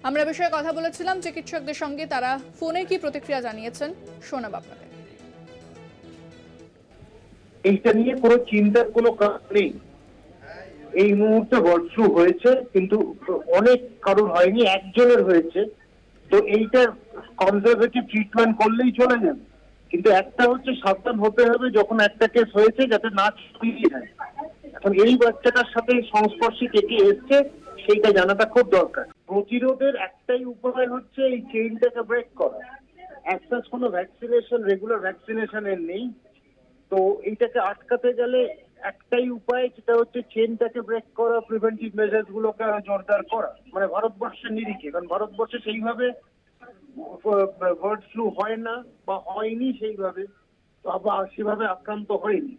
আমরা বিষয়ে কথা বলেছিলাম চিকিৎসকদের সঙ্গে, তারা ফোনে কি প্রতিক্রিয়া জানিয়েছেন শোনাব আপনাদের। এইটা নিয়ে কোনো চিন্তার কোনো কারণ নেই। এই মুহূর্তে বার্ড ফ্লু হয়েছে, কিন্তু অনেক কারোর হয়নি, একজনের হয়েছে। তো এইটার কনজারভেটিভ ট্রিটমেন্ট করলেই চলে যাবে, কিন্তু একটা হচ্ছে সাবধান হতে হবে যখন একটা কেস হয়েছে যাতে না ছড়িয়ে যায়। এখন এই বাচ্চাটার সাথে সংস্পর্শে কে কে এসছে সেইটা জানাটা খুব দরকার। প্রতিরোধের একটাই উপায় হচ্ছে এই চেইনটাকে ব্রেক করা। একটা কোনো ভ্যাকসিনেশন, রেগুলার ভ্যাকসিনেশনের নেই। তো এইটাকে আটকাতে গেলে একটাই উপায়, যেটা হচ্ছে চেইনটাকে ব্রেক করা, প্রিভেন্টিভ মেজার্স গুলোকে জোরদার করা, মানে ভারতবর্ষের নিরিখে। কারণ ভারতবর্ষে সেইভাবে বার্ড ফ্লু হয় না বা হয়নি সেইভাবে, বা সেভাবে আক্রান্ত হয়নি।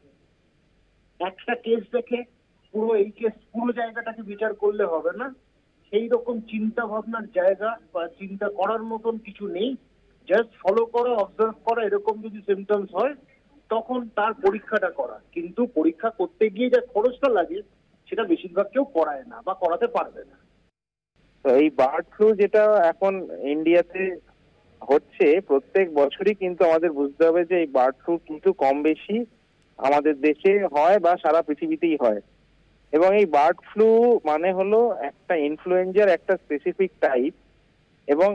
একটা কেস দেখে পুরো এই কেস পুরো জায়গাটাকে বিচার করলে হবে না। সেই রকম চিন্তা ভাবনার জায়গা বা চিন্তা করার মতন কিছু নেই। জাস্ট ফলো করা, অবজার্ভ করা, এরকম যদি সিমটমস হয় তখন তার পরীক্ষাটা করা। কিন্তু পরীক্ষা করতে গিয়ে যে খরচটা লাগে সেটা বেশিরভাগ কেউ করায় না বা করাতে পারবে না। তো এই বার্ড ফ্লু যেটা এখন ইন্ডিয়াতে হচ্ছে প্রত্যেক বছরই, কিন্তু আমাদের বুঝতে হবে যে এই বার্ড ফ্লু কিন্তু কম বেশি আমাদের দেশে হয় বা সারা পৃথিবীতেই হয়। এবং এই বার্ড ফ্লু মানে হলো একটা ইনফ্লুয়েঞ্জার একটা স্পেসিফিক টাইপ, এবং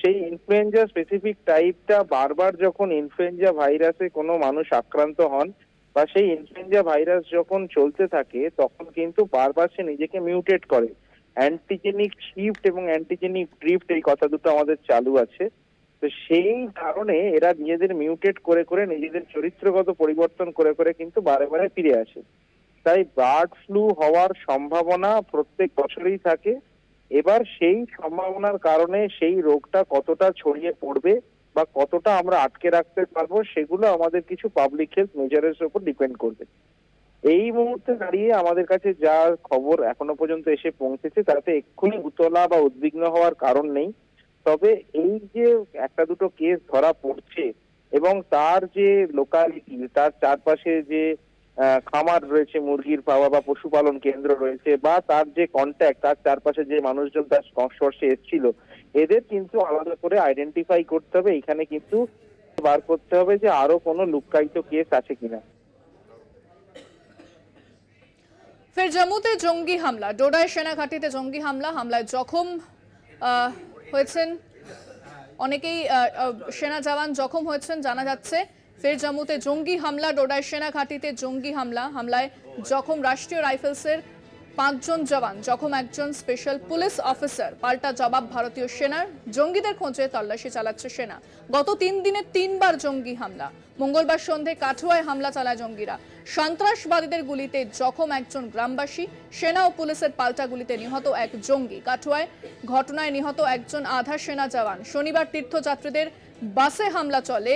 সেই ইনফ্লুয়েঞ্জা স্পেসিফিক টাইপটা বারবার যখন ইনফ্লুয়েঞ্জা ভাইরাসে কোনো মানুষ আক্রান্ত হন বা সেই ইনফ্লুয়েঞ্জা ভাইরাস যখন চলতে থাকে, তখন কিন্তু বারবার সে নিজেকে মিউটেট করে। অ্যান্টিজেনিক শিফট এবং অ্যান্টিজেনিক ড্রিফট, এই কথা দুটো আমাদের চালু আছে। তো সেই কারণে এরা নিজেদের মিউটেট করে করে নিজেদের চরিত্রগত পরিবর্তন করে করে কিন্তু বারে বারে ফিরে আসে। তাই বার্ড ফ্লু হওয়ার সম্ভাবনা প্রত্যেক বছরই থাকে। এবার সেই সম্ভাবনার কারণে সেই রোগটা কতটা ছড়িয়ে পড়বে বা কতটা আমরা আটকে রাখতে পারবো, সেগুলো আমাদের কিছু পাবলিক হেলথ মেজারের উপর ডিপেন্ড করবে। এই মুহূর্তে দাঁড়িয়ে আমাদের কাছে যা খবর এখনো পর্যন্ত এসে পৌঁছেছে তাতে এক্ষুনি উতলা বা উদ্বিগ্ন হওয়ার কারণ নেই। তবে এই যে একটা দুটো কেস ধরা পড়ছে এবং তার যে লোকালিটি, তার চারপাশে যে খামার রয়েছে, মুরগির পাওয়া বা পশুপালন কেন্দ্র রয়েছে, বা তার যে কন্ট্যাক্ট, তার চারপাশে যে মানুষজন তার সংস্পর্শে এসেছিল, এদের কিন্তু আলাদা করে আইডেন্টিফাই করতে হবে। এখানে কিন্তু বার করতে হবে যে আরো কোনো লুক্কায়িত কেস আছে কিনা। ফের জম্মুতে জঙ্গি হামলা, ডোডায় সেনা ঘাঁটিতে জঙ্গি হামলায় জখম হয়েছেন অনেকেই, সেনা জওয়ান জখম হয়েছেন জানা যাচ্ছে। ফের জম্মুতে জঙ্গি হামলা, ডোডায় সেনা ঘাঁটিতে জঙ্গি হামলায় জখম রাষ্ট্রীয় রাইফেলসের 5 জন জওয়ান, জখম একজন স্পেশাল পুলিশ অফিসার। পাল্টা জবাব ভারতীয় সেনার, জঙ্গিদের খোঁজে তল্লাশি চালাচ্ছে সেনা। গত 3 দিনে 3 বার জঙ্গি হামলা। মঙ্গলবার সন্ধে কাঠুয়ায় হামলা চালায় জঙ্গিরা। সন্ত্রাসবাদীদের গুলিতে জখম একজন গ্রামবাসী, সেনা ও পুলিশের পাল্টা গুলিতে নিহত এক জঙ্গি। কাঠুয়ায় ঘটনায় নিহত একজন আধা সেনা জওয়ান। শনিবার তীর্থযাত্রীদের বাসে হামলা চলে।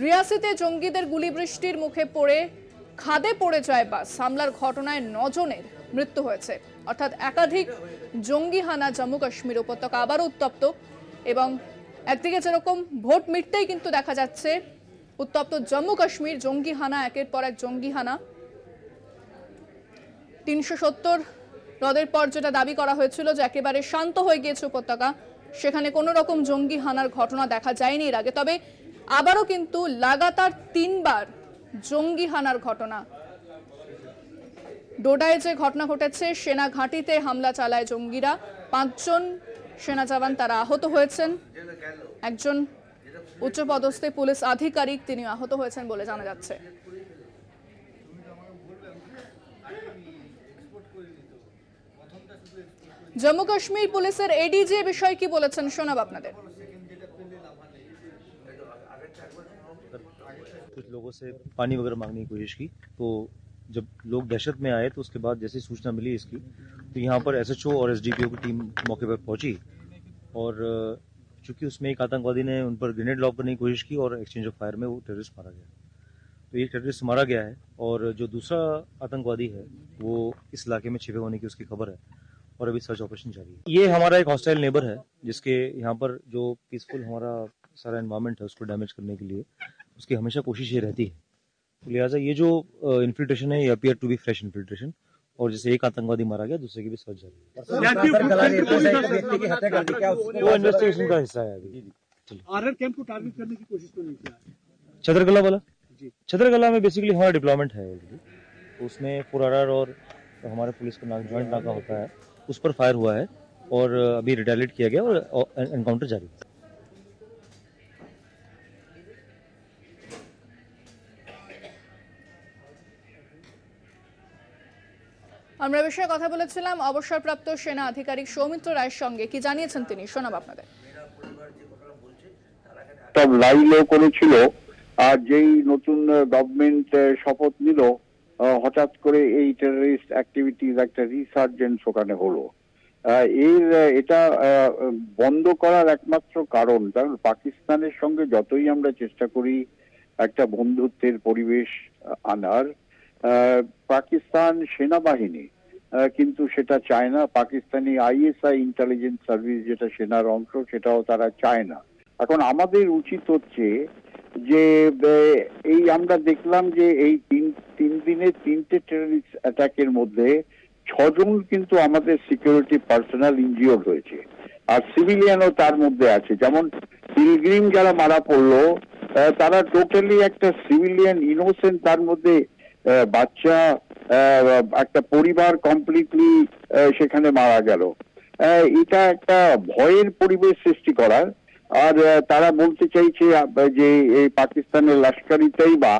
রিয়াসিতে জঙ্গিদের গুলিবৃষ্টির মুখে পড়ে খাদে পড়ে যায় বাস। হামলার ঘটনায় 9 জনের মৃত্যু হয়েছে। অর্থাৎ একাধিক জঙ্গি হানা জম্মু কাশ্মীর উপত্যকা আবারও উত্তপ্ত। এবং একদিকে যেরকম ভোট মিটতেই কিন্তু দেখা যাচ্ছে উত্তপ্ত জম্মু কাশ্মীর, জঙ্গি হানা একের পর এক জঙ্গি হানা। 370 হ্রদের পর যেটা দাবি করা হয়েছিল যে একেবারে শান্ত হয়ে গিয়েছে উপত্যকা, সেখানে কোনো রকম জঙ্গি হানার ঘটনা দেখা যায়নি এর আগে। তবে আবারও কিন্তু লাগাতার 3 বার জঙ্গি হানার ঘটনা। ডোডায় যে ঘটনা ঘটেছে, সেনা ঘাঁটিতে হামলা চালায় জঙ্গিরা। 5 জন সেনা জওয়ান তারা আহত হয়েছেন। একজন উচ্চপদস্থ পুলিশ আধিকারিক তিনি আহত হয়েছেন বলে জানা যাচ্ছে। জম্মু কাশ্মীর পুলিশের এডিজি বিষয় কি বলেছেন শোনাব আপনাদের। कुछ लोगों से पानी वगैरह मांगने की कोशिश की, तो जब लोग दहशत में आए तो उसके बाद जैसे सूचना मिली इसकी, तो यहाँ पर SHO और SDPO की टीम मौके पर पहुंची और चूंकि उसमें एक आतंकवादी ने उन पर ग्रेनेड लॉन्च करने की कोशिश की और एक्सचेंज ऑफ फायर में वो टेररिस्ट मारा गया। तो एक टेररिस्ट मारा गया है और जो दूसरा आतंकवादी है वो इस इलाके में छिपे होने की उसकी खबर है और अभी सर्च ऑपरेशन जारी है। ये हमारा एक हॉस्टाइल नेबर है जिसके यहाँ पर जो पीसफुल हमारा सारा एनवायरनमेंट है उसको डैमेज करने के लिए उसकी हमेशा कोशिश ये रहती है। तो लिहाजा ये जो इन्फिल्ट्रेशन है ये appear to be fresh infiltration और जैसे एक आतंकवादी मारा गया दूसरे की भी सर्च जारी है। वो इन्वेस्टिगेशन का हिस्सा है अभी। आरआर कैंप को टारगेट करने की कोशिश तो नहीं किया? छतरकला वाला छतरकला में बेसिकली हमारा डिप्लॉयमेंट है ऑलरेडी, उसमें 4RR और हमारे पुलिस का जॉइंट नाका होता है उस पर फायर हुआ है और अभी रिटेलिएट किया गया और एनकाउंटर जारी है। আমরা বিষয়ে কথা বলেছিলাম অবসরপ্রাপ্ত সেনা আধিকারিক সৌমিত্র রায়ের সঙ্গে। কি জানিয়েছেন তিনি, শোনাব আপনাদের। লাই লো করেছিল আর যেই নতুন গভর্নমেন্ট শপথ নিল হঠাৎ করে এই টেররিস্ট অ্যাক্টিভিটিজ একটা রিসার্জেন্স ওখানে হলো। এটা বন্ধ করার একমাত্র কারণ, কারণ পাকিস্তানের সঙ্গে যতই আমরা চেষ্টা করি একটা বন্ধুত্বের পরিবেশ আনার, পাকিস্তান সেনাবাহিনী কিন্তু সেটা চায় না। পাকিস্তানি ISI ইন্টেলিজেন্স সার্ভিস যেটা সেনার অংশ সেটাও তারা চায় না। এখন আমাদের উচিত হচ্ছে যে এই আমরা দেখলাম যে এই তিন দিনে 3টে টেররিস্ট অ্যাটাকের মধ্যে 6 জন কিন্তু আমাদের সিকিউরিটি পার্সোনাল ইনজিওর্ড হয়েছে আর সিভিলিয়ানও তার মধ্যে আছে। যেমন পিলগ্রিম যারা মারা পড়লো তারা টোটালি একটা সিভিলিয়ান ইনোসেন্ট, তার মধ্যে বাচ্চা একটা পরিবার কমপ্লিটলি সেখানে মারা গেল। এটা একটা ভয়ের পরিবেশ সৃষ্টি করার। আর তারা বলতে চাইছে যে এই পাকিস্তানের লস্করি তৈবা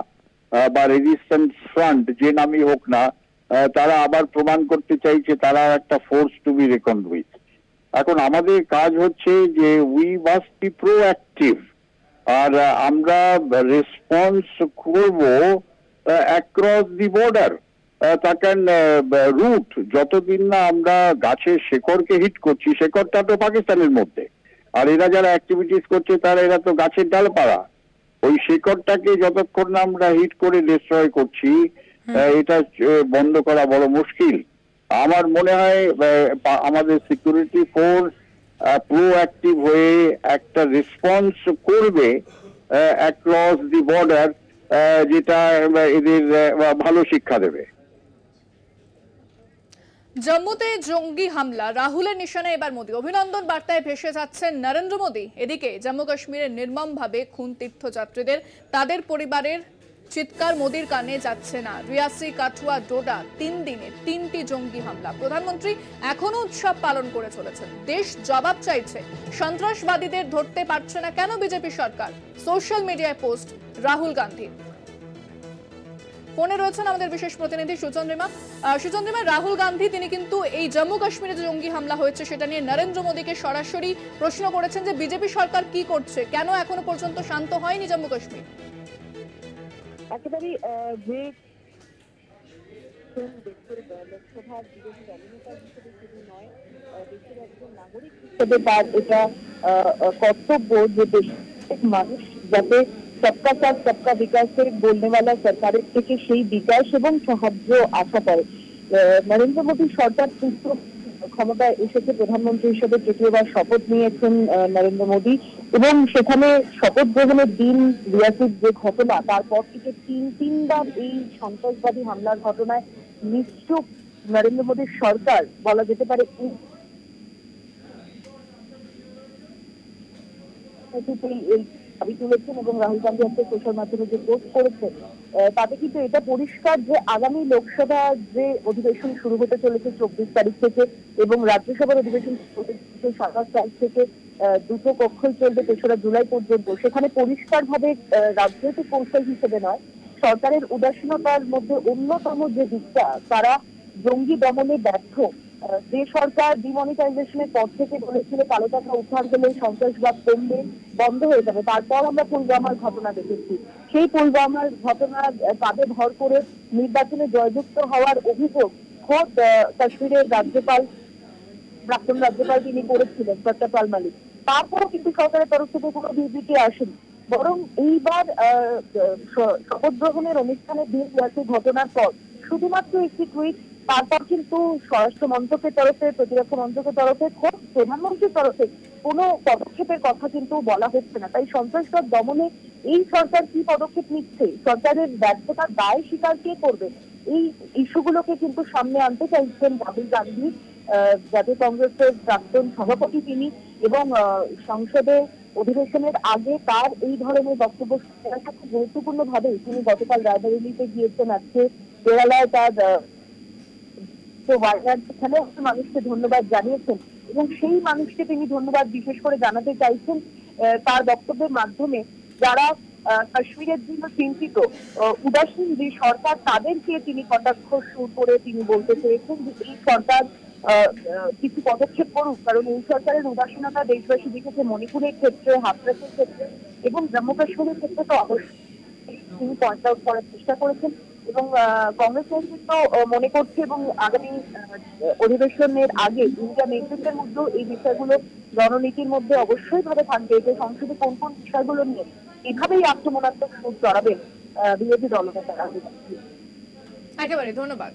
বা রেজিস্ট্যান্স ফ্রন্ট যে নামই হোক না, তারা আবার প্রমাণ করতে চাইছে তারা একটা ফোর্স টু বি রেকন্ড উইথ। এখন আমাদের কাজ হচ্ছে যে উই মাস্ট বি প্রোঅ্যাক্টিভ আর আমরা রেসপন্স করব অ্যাক্রস দি বর্ডার। তাকান রুট যতদিন না আমরা গাছের শেকড়কে হিট করছি, শেকড়টা তো পাকিস্তানের মধ্যে, আর এরা যারা অ্যাক্টিভিটিস করছে এরা তো গাছের ডালপালা, ওই শেকড়টাকে যতক্ষণ না আমরা হিট করে ডিস্ট্রয় করছি এটা বন্ধ করা বড় মুশকিল। আমার মনে হয় আমাদের সিকিউরিটি ফোর্স প্রোঅ্যাক্টিভ হয়ে একটা রেসপন্স করবে অ্যাক্রস দি বর্ডার, যেটা এদের ভালো শিক্ষা দেবে। জম্মুতে জঙ্গি হামলা, রাহুলের নিশানে এবার মোদী। অভিনন্দন বার্তায় ভেসে যাচ্ছেন নরেন্দ্র মোদী। এদিকে জম্মু কাশ্মীরে নির্মমভাবে খুন তীর্থযাত্রীদের, তাদের পরিবারের চিৎকার মোদীর কানে যাচ্ছে না। রিয়াসি, কাঠুয়া, ডোডা 3 দিনে 3টি জঙ্গি হামলা। প্রধানমন্ত্রী এখনো উৎসব পালন করে চলেছেন। দেশ জবাব চাইছে, সন্ত্রাসবাদীদের ধরতে পারছে না কেন বিজেপি সরকার? সোশ্যাল মিডিয়ায় পোস্ট রাহুল গান্ধী। ফোনে রয়েছেন আমাদের বিশেষ প্রতিনিধি সুচন্দ্রিমা। সুচন্দ্রিমা, রাহুল গান্ধী তিনি কিন্তু এই জম্মু কাশ্মীরে যে জঙ্গি হামলা হয়েছে সেটা নিয়ে নরেন্দ্র মোদীকে সরাসরি প্রশ্ন করেছেন যে বিজেপি সরকার কি করছে, কেন এখনো পর্যন্ত শান্ত হয়নি জম্মু কাশ্মীর? একেবারে যে লোকসভার বিরোধী দলনেতা হিসেবে শুধু নয়, দেশের একজন নাগরিক হিসেবে তার এটা কর্তব্য যে দেশের মানুষ যাতে সবকা সাথ সবকা বিকাশের বলনেওয়ালা সরকারের থেকে সেই বিকাশ এবং সাহায্য আশা করে। নরেন্দ্র মোদী সরকার ক্ষমতায় এসেছে, প্রধানমন্ত্রী হিসেবে তৃতীয়বার শপথ নিয়েছেন নরেন্দ্র মোদী এবং সেখানে শপথ গ্রহণের দিন রিয়াসির যে ঘটনা, তারপর থেকে তিনবার এই সন্ত্রাসবাদী হামলার ঘটনায় নিশ্চুপ নরেন্দ্র মোদীর সরকার বলা যেতে পারে এই দাবি তুলেছেন এবং রাহুল গান্ধী আজকে সোশ্যাল মাধ্যমে যে পোস্ট করেছে তাতে কিন্তু এটা পরিষ্কার যে আগামী লোকসভা যে অধিবেশন শুরু হতে চলেছে 24 তারিখ থেকে এবং রাজ্যসভার অধিবেশন 27 তারিখ থেকে দুটো কক্ষই চলবে 3রা জুলাই পর্যন্ত, সেখানে পরিষ্কারভাবে রাজনৈতিক কৌশল হিসেবে নয়, সরকারের উদাসীনতার মধ্যে অন্যতম যে দিকটা তারা জঙ্গি দমনে ব্যর্থ। যে সরকার ডিমনিটাইজেশনের পর থেকে বলেছিল কালো টাকা উদ্ধার হলে সন্ত্রাসবাদ কমবে, বন্ধ হয়ে যাবে, তারপর আমরা পুলওয়ামার ঘটনা দেখেছি। সেই পুলওয়ামার ঘটনা কাঁধে ভর করে নির্বাচনে জয়যুক্ত হওয়ার অভিযোগ খোদ কাশ্মীরের রাজ্যপাল, প্রাক্তন রাজ্যপাল তিনি করেছিলেন সত্যপাল মালিক। তারপরও কিন্তু সরকারের তরফ থেকে কোনো বিবৃতি আসেনি, বরং এইবার শপথ গ্রহণের অনুষ্ঠানের দিন গেছে ঘটনার পর শুধুমাত্র একটি টুইট, তারপর কিন্তু স্বরাষ্ট্র মন্ত্রকের তরফে, প্রতিরক্ষা মন্ত্রকের তরফে, খোদ প্রধানমন্ত্রীর তরফে কোনো পদক্ষেপের কথা কিন্তু বলা হচ্ছে না। তাই সন্ত্রাসবাদ দমনে এই সরকার কি পদক্ষেপ নিচ্ছে, সরকারের ব্যর্থতার দায় স্বীকার কে করবে, এই ইস্যুগুলোকে কিন্তু সামনে আনতে চাইছেন রাহুল গান্ধী, জাতীয় কংগ্রেসের প্রাক্তন সভাপতি তিনি, এবং সংসদে অধিবেশনের আগে তার এই ধরনের বক্তব্য খুব গুরুত্বপূর্ণ ভাবে তিনি গতকাল রায়বেরেলিতে গিয়েছেন, আজকে কেরালায় তার সেখানে মানুষকে ধন্যবাদ জানিয়েছেন এবং সেই মানুষকে তিনি ধন্যবাদ বিশেষ করে জানাতে চাইছেন তার বক্তব্যের মাধ্যমে যারা কাশ্মীরের জন্য চিন্তিত, উদাসীন যে সরকার, তাদেরকে তিনি কটাক্ষ সুর করে তিনি বলতে চেয়েছেন যে এই সরকার কিছু পদক্ষেপ করুক, কারণ এই সরকারের উদাসীনতা দেশবাসী দেখেছে মণিপুরের ক্ষেত্রে, হাথরাসের ক্ষেত্রে এবং জম্মু কাশ্মীরের ক্ষেত্রে তো অবশ্যই তিনি পয়েন্ট আউট করার চেষ্টা করেছেন। এবং কংগ্রেস নেতৃত্ব মনে করছে এবং আগামী অধিবেশনের আগে ইন্ডিয়া নেতৃত্বের মধ্যে এই বিষয়গুলো রণনীতির মধ্যে অবশ্যই ভাবে থাকবে যে সংসদে কোন কোন বিষয়গুলো নিয়ে এভাবেই আক্রমণাত্মক সুর চড়াবেন বিরোধী দলনেতারা। একেবারে ধন্যবাদ।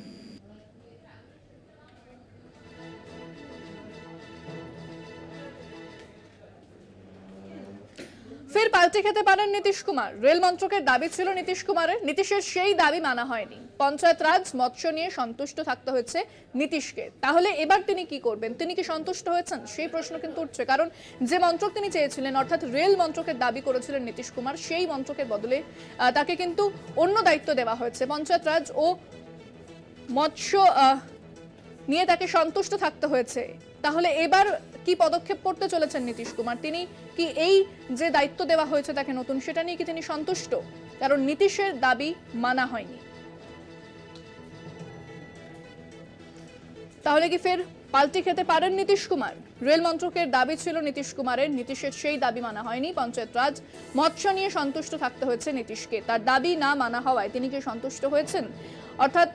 ফের পাল্টে খেতে পারেন নীতিশ কুমার। রেল মন্ত্রকের দাবি ছিল নীতিশ কুমারের, নীতিশের সেই দাবি মানা হয়নি। পঞ্চায়েত রাজ, মৎস্য নিয়ে সন্তুষ্ট থাকতে হয়েছে নীতিশকে। তাহলে এবার তিনি কি করবেন? তিনি কি সন্তুষ্ট হয়েছেন সেই প্রশ্ন কিন্তু উঠছে, কারণ যে মন্ত্রক তিনি চেয়েছিলেন অর্থাৎ রেল মন্ত্রকের দাবি করেছিলেন নীতিশ কুমার, সেই মন্ত্রকের বদলে তাকে কিন্তু অন্য দায়িত্ব দেওয়া হয়েছে। পঞ্চায়েত রাজ ও মৎস্য নিয়ে তাকে সন্তুষ্ট থাকতে হয়েছে। তাহলে এবার কি পদক্ষেপ করতে চলেছেন নীতিশ কুমার? তিনি কি এই যে দায়িত্ব দেওয়া হয়েছে তাকে নতুন, সেটা নিয়ে কি তিনি সন্তুষ্ট? কারণ নীতিশের দাবি মানা হয়নি। তাহলে কি ফের পাল্টে খেতে পারেন নীতিশ কুমার? রেল মন্ত্রকের দাবি ছিল নীতিশ কুমারের, নীতিশের সেই দাবি মানা হয়নি। পঞ্চায়েত রাজ, মৎস্য নিয়ে সন্তুষ্ট থাকতে হয়েছে নীতিশকে। তার দাবি না মানা হওয়ায় তিনি কি সন্তুষ্ট হয়েছেন? অর্থাৎ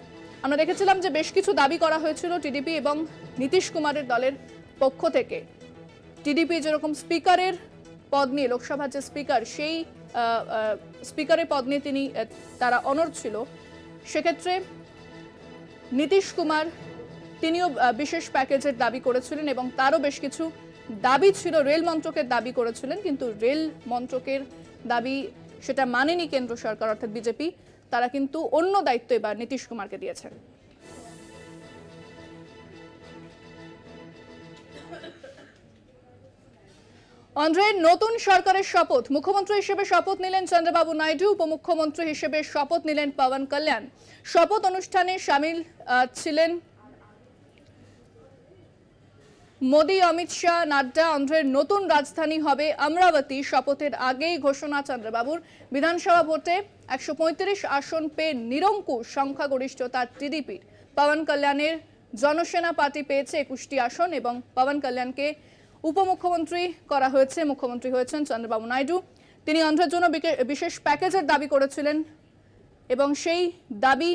আমরা দেখেছিলাম যে বেশ কিছু দাবি করা হয়েছিল টিডিপি এবং নীতিশ কুমারের দলের পক্ষ থেকে। টিডিপি যেরকম স্পিকারের পদ নিয়ে, লোকসভার যে স্পিকার, সেই স্পিকারের পদ নিয়ে তারা অনড় ছিল, সেক্ষেত্রে নীতিশ কুমার তিনিও বিশেষ প্যাকেজের দাবি করেছিলেন এবং তারও বেশ কিছু দাবি ছিল, রেল মন্ত্রকের দাবি করেছিলেন, কিন্তু রেল মন্ত্রকের দাবি সেটা মানেনি কেন্দ্র সরকার অর্থাৎ বিজেপি। তারা কিন্তু অন্য দায়িত্ব এবার নীতিশ কুমারকে দিয়েছেন। অন্ধ্রের নতুন সরকারের শপথ, মুখ্যমন্ত্রী হিসেবে শপথ নিলেন চন্দ্রবাবু নাইডু, উপমুখ্যমন্ত্রী হিসেবে শপথ নিলেন পবন কল্যাণ। শপথ অনুষ্ঠানে সামিল ছিলেন মোদি, অমিত শাহ, নাড্ডা। অন্ধ্রের নতুন রাজধানী হবে অমরাবতী। শপথের আগেই ঘোষণা চন্দ্রবাবুর। বিধানসভা ভোটে 135 আসন পেয়ে নিরঙ্কুশ সংখ্যাগরিষ্ঠতা টিডিপির। পবন কল্যাণের জনসেনা পার্টি পেয়েছে 21টি আসন এবং পবন কল্যাণকে উপমুখ্যমন্ত্রী করা হয়েছে। মুখ্যমন্ত্রী হয়েছেন চন্দ্রবাবু নাইডু। তিনি অন্ধ্রের জন্য বিশেষ প্যাকেজের দাবি করেছিলেন এবং সেই দাবি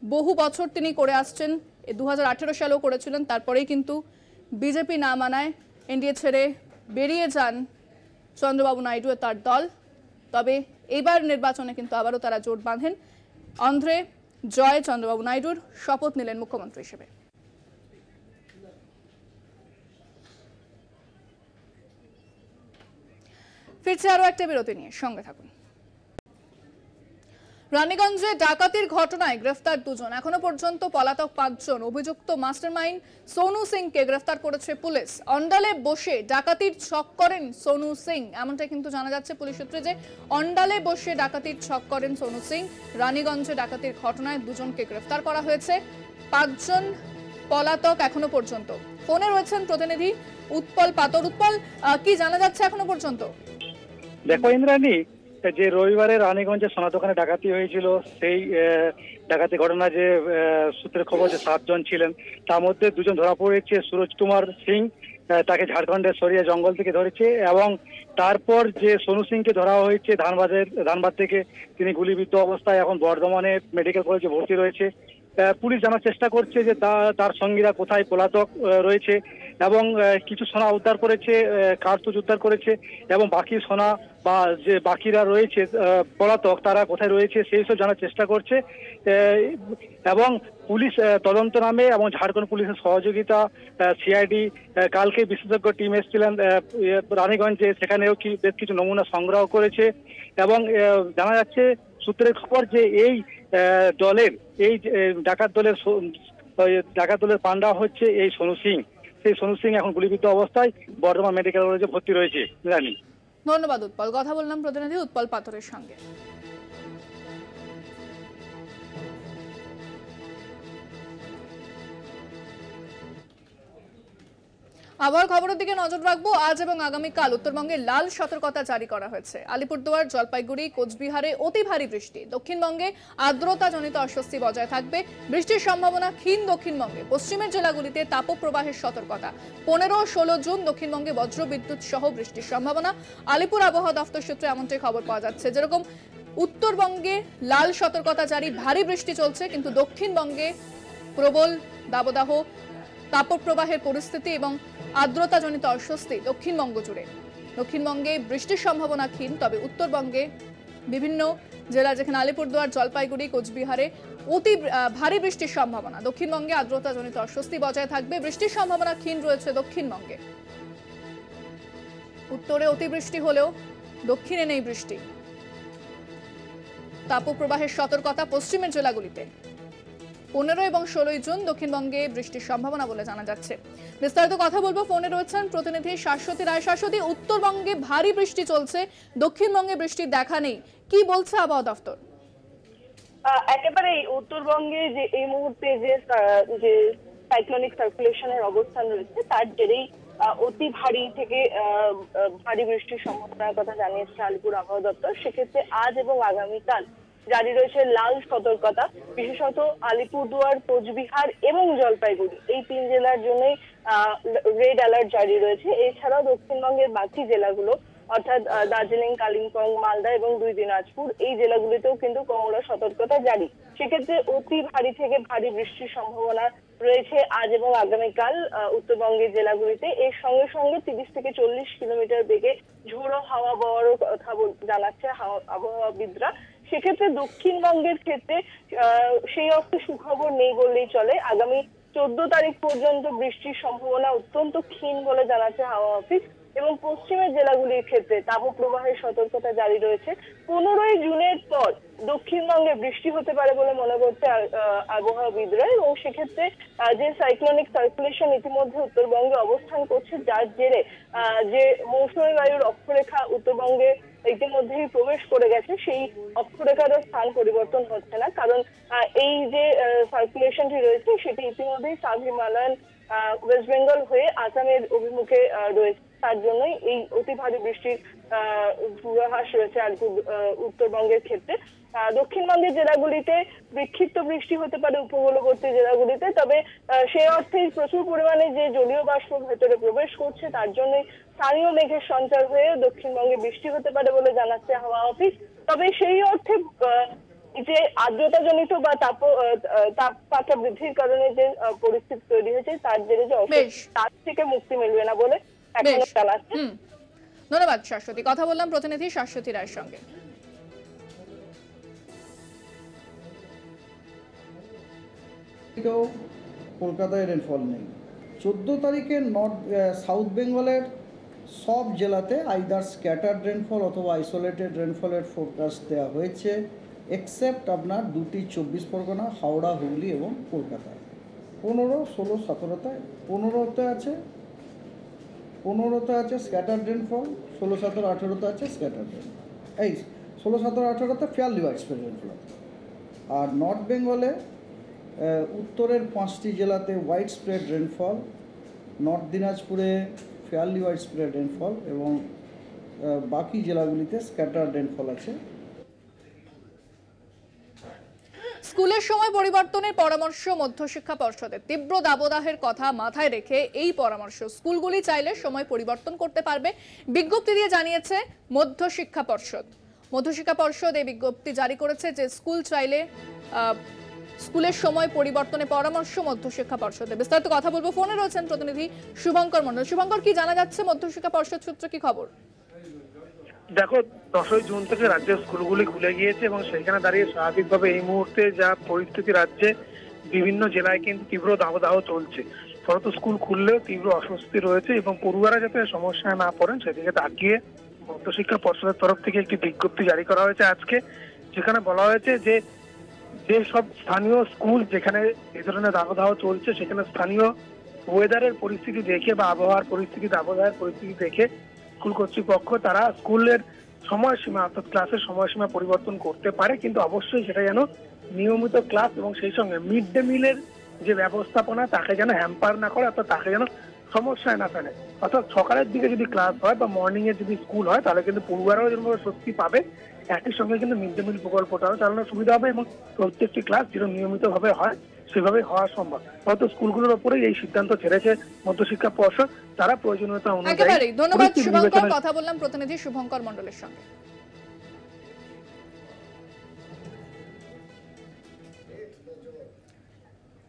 বহু বছর তিনি করে আসছেন। 2018 সালেও করেছিলেন, তারপরেই কিন্তু বিজেপি না মানায় এনডিএ ছেড়ে বেরিয়ে যান চন্দ্রবাবু নাইডু ও তার দল। তবে এবার নির্বাচনে কিন্তু আবারও তারা জোট বাঁধেন। অন্ধ্রে জয় চন্দ্রবাবু নাইডুর, শপথ নিলেন মুখ্যমন্ত্রী হিসেবে। ফিরছে আরো একটা বিরতি নিয়ে, সঙ্গে থাকুন। রানীগঞ্জে ডাকাতির ঘটনায় গ্রেফতার 2 জন, এখনো পর্যন্ত পলাতক 5 জন। অভিযুক্ত মাস্টারমাইন্ড সোনু সিংকে গ্রেফতার করেছে পুলিশ। অন্ডালে বসে ডাকাতির ছক করেন সোনু সিং, এমনটা কিন্তু জানা যাচ্ছে পুলিশ সূত্রে যে অন্ডালে বসে ডাকাতির ছক করেন সোনু সিং। রানীগঞ্জে ডাকাতির ঘটনায় 2 জনকে গ্রেফতার করা হয়েছে, 5 জন পলাতক এখনো পর্যন্ত। ফোনে রয়েছেন প্রতিনিধি উৎপল পাতর। উৎপল, কি জানা যাচ্ছে এখনো পর্যন্ত? দেখো ইন্দ্রাণী, যে রবিবারে রানীগঞ্জে সোনা দোকানে ডাকাতি হয়েছিল, সেই ডাকাতি ঘটনা যে সূত্রের খবর যে 7 জন ছিলেন, তার মধ্যে 2 জন ধরা পড়েছে। সুরজ কুমার সিং তাকে ঝাড়খণ্ডের সরিয়ে জঙ্গল থেকে ধরেছে এবং তারপর যে সোনু সিংকে ধরা হয়েছে ধানবাদ থেকে, তিনি গুলিবিদ্ধ অবস্থায় এখন বর্ধমানে মেডিকেল কলেজে ভর্তি রয়েছে। পুলিশ জানার চেষ্টা করছে যে তার সঙ্গীরা কোথায় পলাতক রয়েছে এবং কিছু সোনা উদ্ধার করেছে, কার্তুজ উদ্ধার করেছে এবং বাকি সোনা বা যে বাকিরা রয়েছে পলাতক তারা কোথায় রয়েছে সেই সব জানার চেষ্টা করছে। এবং পুলিশ তদন্ত নামে এবং ঝাড়খণ্ড পুলিশের সহযোগিতা, সিআইডি কালকে বিশেষজ্ঞ টিম এসেছিলেন রানীগঞ্জে, সেখানেও বেশ কিছু নমুনা সংগ্রহ করেছে এবং জানা যাচ্ছে সূত্রের খবর যে এই ডাকাত দলের পান্ডা হচ্ছে এই সোনু সিং। সেই সোনু সিং এখন গুলিবিদ্ধ অবস্থায় বর্ধমান মেডিকেল কলেজে ভর্তি রয়েছে। জানি। ধন্যবাদ উৎপল। কথা বললাম প্রতিনিধি উৎপল পাথরের সঙ্গে। আবহাওয়ার খবরের দিকে নজর রাখবো। আজ এবং আগামীকাল উত্তরবঙ্গে লাল সতর্কতা জারি করা হয়েছে। আলিপুরদুয়ার, জলপাইগুড়ি, কোচবিহারে অতি ভারী বৃষ্টি, দক্ষিণবঙ্গে আর্দ্রতাজনিত অস্বস্তি বজায় থাকবে, বৃষ্টির সম্ভাবনা ক্ষীণ দক্ষিণবঙ্গে। পশ্চিমের জেলাগুলিতে তাপপ্রবাহের সতর্কতা। 15-16 জুন দক্ষিণবঙ্গে বজ্রবিদ্যুৎ সহ বৃষ্টির সম্ভাবনা। আলিপুর আবহাওয়া দফতর সূত্রে এমনটাই খবর পাওয়া যাচ্ছে। যেরকম উত্তরবঙ্গে লাল সতর্কতা জারি, ভারী বৃষ্টি চলছে, কিন্তু দক্ষিণবঙ্গে প্রবল দাবদাহ, তাপপ্রবাহের পরিস্থিতি এবং আর্দ্রতাজনিত অস্বস্তি দক্ষিণবঙ্গ জুড়ে। দক্ষিণবঙ্গে বৃষ্টির সম্ভাবনা ক্ষীণ, তবে উত্তরবঙ্গে বিভিন্ন জেলা যেখানে আলিপুরদুয়ার, জলপাইগুড়ি, কোচবিহারে অতি ভারী বৃষ্টির সম্ভাবনা। দক্ষিণবঙ্গে আর্দ্রতাজনিত অস্বস্তি বজায় থাকবে, বৃষ্টির সম্ভাবনা ক্ষীণ রয়েছে দক্ষিণবঙ্গে। উত্তরে অতিবৃষ্টি হলেও দক্ষিণে নেই বৃষ্টি। তাপপ্রবাহের সতর্কতা পশ্চিমের জেলাগুলিতে। 15 এবং 16 জুন দক্ষিণবঙ্গে বৃষ্টির সম্ভাবনা বলে জানা যাচ্ছে। বিস্তারিত কথা বলবো, ফোনে রয়েছেন প্রতিনিধি শাশ্বতী রায়। শাশ্বতী, উত্তরবঙ্গে ভারী বৃষ্টি চলছে, দক্ষিণবঙ্গে বৃষ্টির দেখা নেই, কি বলছে আবহাওয়া দফতর? একেবারে উত্তরবঙ্গে যে এই মুহূর্তে যে সাইক্লোনিক সার্কুলেশনের অবস্থান রয়েছে তার জেরেই অতি ভারী থেকে ভারী বৃষ্টির সম্ভাবনার কথা জানিয়েছে আলিপুর আবহাওয়া দপ্তর। সেক্ষেত্রে আজ এবং আগামীকাল জারি রয়েছে লাল সতর্কতা। বিশেষত আলিপুরদুয়ার, কোচবিহার এবং জলপাইগুড়ি এই 3 জেলার জন্যই রেড অ্যালার্ট জারি রয়েছে। এছাড়াও দক্ষিণবঙ্গের বাকি জেলাগুলো অর্থাৎ দার্জিলিং, কালিম্পং, মালদা এবং 2 দিনাজপুর এই জেলাগুলিতেও কিন্তু কমলা সতর্কতা জারি। সেক্ষেত্রে অতি ভারী থেকে ভারী বৃষ্টির সম্ভাবনা রয়েছে আজ এবং আগামীকাল উত্তরবঙ্গের জেলাগুলিতে। এর সঙ্গে সঙ্গে 30 থেকে 40 কিলোমিটার বেগে ঝোড়ো হাওয়া বওয়ারও কথা জানাচ্ছে আবহাওয়াবিদরা। সেক্ষেত্রে দক্ষিণবঙ্গের ক্ষেত্রে সেই অর্থে সুখবর নেই বললেই চলে। আগামী 14 তারিখ পর্যন্ত বৃষ্টির সম্ভাবনা অত্যন্ত ক্ষীণ বলে জানাচ্ছে হাওয়া অফিস এবং পশ্চিমের জেলাগুলির ক্ষেত্রে তাপপ্রবাহের সতর্কতা জারি রয়েছে। 15 জুনের পর দক্ষিণবঙ্গে বৃষ্টি হতে পারে বলে মনে করছে আবহাওয়াবিদরা এবং সেক্ষেত্রে যে সাইক্লোনিক সার্কুলেশন ইতিমধ্যে উত্তরবঙ্গে অবস্থান করছে, যার জেরে যে মৌসুমী বায়ুর অক্ষরেখা উত্তরবঙ্গে ইতিমধ্যেই প্রবেশ করে গেছে, সেই অক্ষরেখারও স্থান পরিবর্তন হচ্ছে না। কারণ এই যে সার্কুলেশনটি রয়েছে সেটি ইতিমধ্যেই সাব হিমালয়ান ওয়েস্ট বেঙ্গল হয়ে আসামের অভিমুখে রয়েছে। তার জন্যই এই অতি ভারী বৃষ্টির পূর্বাভাস রয়েছে উত্তরবঙ্গের ক্ষেত্রে। দক্ষিণবঙ্গের জেলাগুলিতে বিক্ষিপ্ত বৃষ্টি হতে পারে উপকূলবর্তী জেলাগুলিতে, তবে সেই অর্থেই প্রচুর পরিমাণে যে জলীয় বাষ্প ভেতরে প্রবেশ করছে তার জন্যই স্থানীয় মেঘের সঞ্চার হয়ে দক্ষিণবঙ্গে বৃষ্টি হতে পারে বলে জানাচ্ছে হাওয়া অফিস। তবে সেই অর্থে যে আর্দ্রতাজনিত বা তাপমাত্রা বৃদ্ধির কারণে যে পরিস্থিতি তৈরি হয়েছে তার জেরে যে তার থেকে মুক্তি মিলবে না বলে এখনো জানাচ্ছে। ধন্যবাদ শাশ্বতী। কথা বললাম প্রতিনিধি শাশ্বতী রায়ের সঙ্গে। কলকাতায় রেনফল নেই। 14 তারিখে সাউথ বেঙ্গলের সব জেলাতে আইদার স্ক্যাটার্ড রেনফল অথবা আইসোলেটেড রেনফলের ফোরকাস্ট দেওয়া হয়েছে, এক্সেপ্ট আপনার 2টি 24 পরগনা, হাওড়া, হুগলি এবং কলকাতা। 15, 16, 17 15তে আছে স্ক্যাটার্ড রেনফল, 16, 17, 18 আছে স্ক্যাটার্ড রেনফল। এই 16, 17, 18 ফেয়ারলি ওয়াইডস্প্রেড রেনফল আছে। আর নর্থ বেঙ্গলে উত্তরের 5টি জেলাতে ওয়াইড স্প্রেড রেনফল, নর্থ দিনাজপুরে ফেয়ারলি ওয়াইড স্প্রেড রেনফল এবং বাকি জেলাগুলিতে স্ক্যাটার্ড রেনফল আছে। স্কুলের সময় পরিবর্তনের পরামর্শ মধ্যশিক্ষা পর্ষদের। তীব্র দাবদাহের কথা মাথায় রেখে এই পরামর্শ, স্কুলগুলি চাইলে সময় পরিবর্তন করতে পারবে। বিজ্ঞপ্তি দিয়ে জানিয়েছে মধ্যশিক্ষা পর্ষদ। মধ্যশিক্ষা পর্ষদ এই বিজ্ঞপ্তি জারি করেছে যে স্কুল চাইলে স্কুলের সময় পরিবর্তনের পরামর্শ মধ্যশিক্ষা পর্ষদের। বিস্তারিত কথা বলবো, ফোনে রয়েছেন প্রতিনিধি শুভঙ্কর মণ্ডল। শুভঙ্কর, কি জানা যাচ্ছে মধ্যশিক্ষা পর্ষদ সূত্রে, কি খবর? দেখো, 10ই জুন থেকে রাজ্যের স্কুলগুলি খুলে গিয়েছে এবং সেখানে দাঁড়িয়ে স্বাভাবিকভাবে এই মুহূর্তে যা পরিস্থিতি রাজ্যে বিভিন্ন জেলায় কিন্তু তীব্র দাবদাহ চলছে। ফলত স্কুল খুললেও তীব্র অস্বস্তি রয়েছে এবং পড়ুয়ারা যাতে সমস্যায় না পড়েন সেদিকে তাকিয়ে মধ্যশিক্ষা পর্ষদের তরফ থেকে একটি বিজ্ঞপ্তি জারি করা হয়েছে আজকে, যেখানে বলা হয়েছে যে সব স্থানীয় স্কুল যেখানে এই ধরনের দাবদাহ চলছে সেখানে স্থানীয় ওয়েদারের পরিস্থিতি দেখে বা আবহাওয়ার পরিস্থিতি, দাবদাহের পরিস্থিতি দেখে স্কুল কর্তৃপক্ষ তারা স্কুলের সময়সীমা অর্থাৎ ক্লাসের সময়সীমা পরিবর্তন করতে পারে, কিন্তু অবশ্যই সেটা যেন নিয়মিত ক্লাস এবং সেই সঙ্গে মিড ডে মিলের যে ব্যবস্থাপনা তাকে যেন হ্যাম্পার না করে, অর্থাৎ তাকে যেন সমস্যায় না ফেলে। অর্থাৎ সকালের দিকে যদি ক্লাস হয় বা মর্নিং এ যদি স্কুল হয় তাহলে কিন্তু পড়ুয়ারাও যেরকম স্বস্তি পাবে, একই সঙ্গে কিন্তু মিড ডে মিল প্রকল্পটাও চালানোর সুবিধা হবে এবং প্রত্যেকটি ক্লাস যেরকম নিয়মিতভাবে হয় সেভাবে হওয়া সম্ভব। হয়তো স্কুলগুলোর উপরেই এই সিদ্ধান্ত ছেড়েছে মধ্যশিক্ষা পর্ষদ, তারা প্রয়োজনীয়তা অনুযায়ী। একেবারেই ধন্যবাদ শুভঙ্কর, কথা বললাম প্রতিনিধি শুভঙ্কর মণ্ডলের সঙ্গে।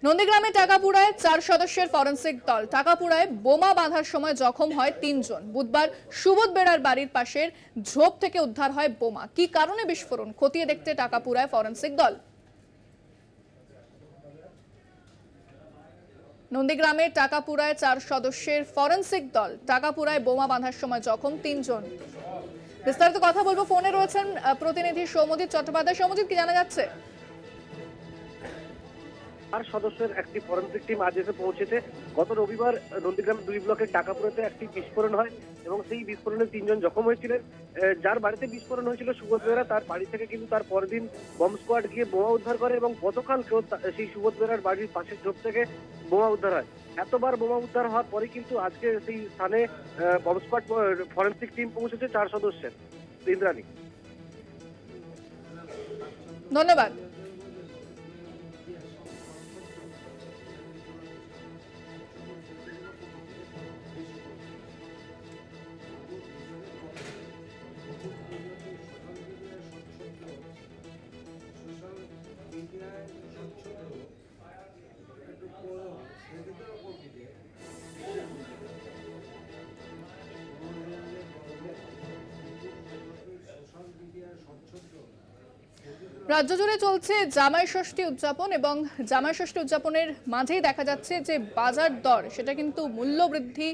নন্দীগ্রামে টাকাপুরায় 4 সদস্যের ফরেন্সিক দল। টাকাপুরায় বোমা বাঁধার সময় জখম হয় 3 জন। বুধবার সুবোধ বেড়ার বাড়ির পাশের ঝোপ থেকে উদ্ধার হয় বোমা। কি কারণে বিস্ফোরণ খতিয়ে দেখতে টাকাপুরায় ফরেন্সিক দল। নন্দীগ্রামে টাকাপুরায় 4 সদস্যের ফরেন্সিক দল। টাকাপুরায় বোমা বাঁধার সময় জখম 3 জন। বিস্তারিত কথা বলবো, ফোনে রয়েছেন প্রতিনিধি সৌমজিৎ চট্টোপাধ্যায়। সৌমজিৎ, কি জানা যাচ্ছে? 4 সদস্যের একটি ফরেন্সিক টিম আজ এসে পৌঁছেছে। গত রবিবার নন্দীগ্রাম 2 ব্লকের টাকাপুরাতে একটি বিস্ফোরণ হয় এবং সেই বিস্ফোরণে 3 জন জখম হয়েছিলেন। যার বাড়িতে বিস্ফোরণ হয়েছিল সুবোধ বেরা, তার বাড়ি থেকে কিন্তু তার পরদিন বম্ব স্কোয়াড গিয়ে বোমা উদ্ধার করে এবং গতকাল সেই সুবোধ বেরার বাড়ির পাশের ঝোপ থেকে বোমা উদ্ধার হয়। এতবার বোমা উদ্ধার হওয়ার পরে কিন্তু আজকে সেই স্থানে বম্ব স্কোয়াড ফরেন্সিক টিম পৌঁছেছে 4 সদস্যের। ইন্দ্রাণী, ধন্যবাদ। রাজ্য জুড়ে চলছে জামাই ষষ্ঠী উদযাপন এবং জামাই ষষ্ঠী উদযাপনের মাঝেই দেখা যাচ্ছে যে বাজার দর সেটা কিন্তু মূল্য বৃদ্ধি,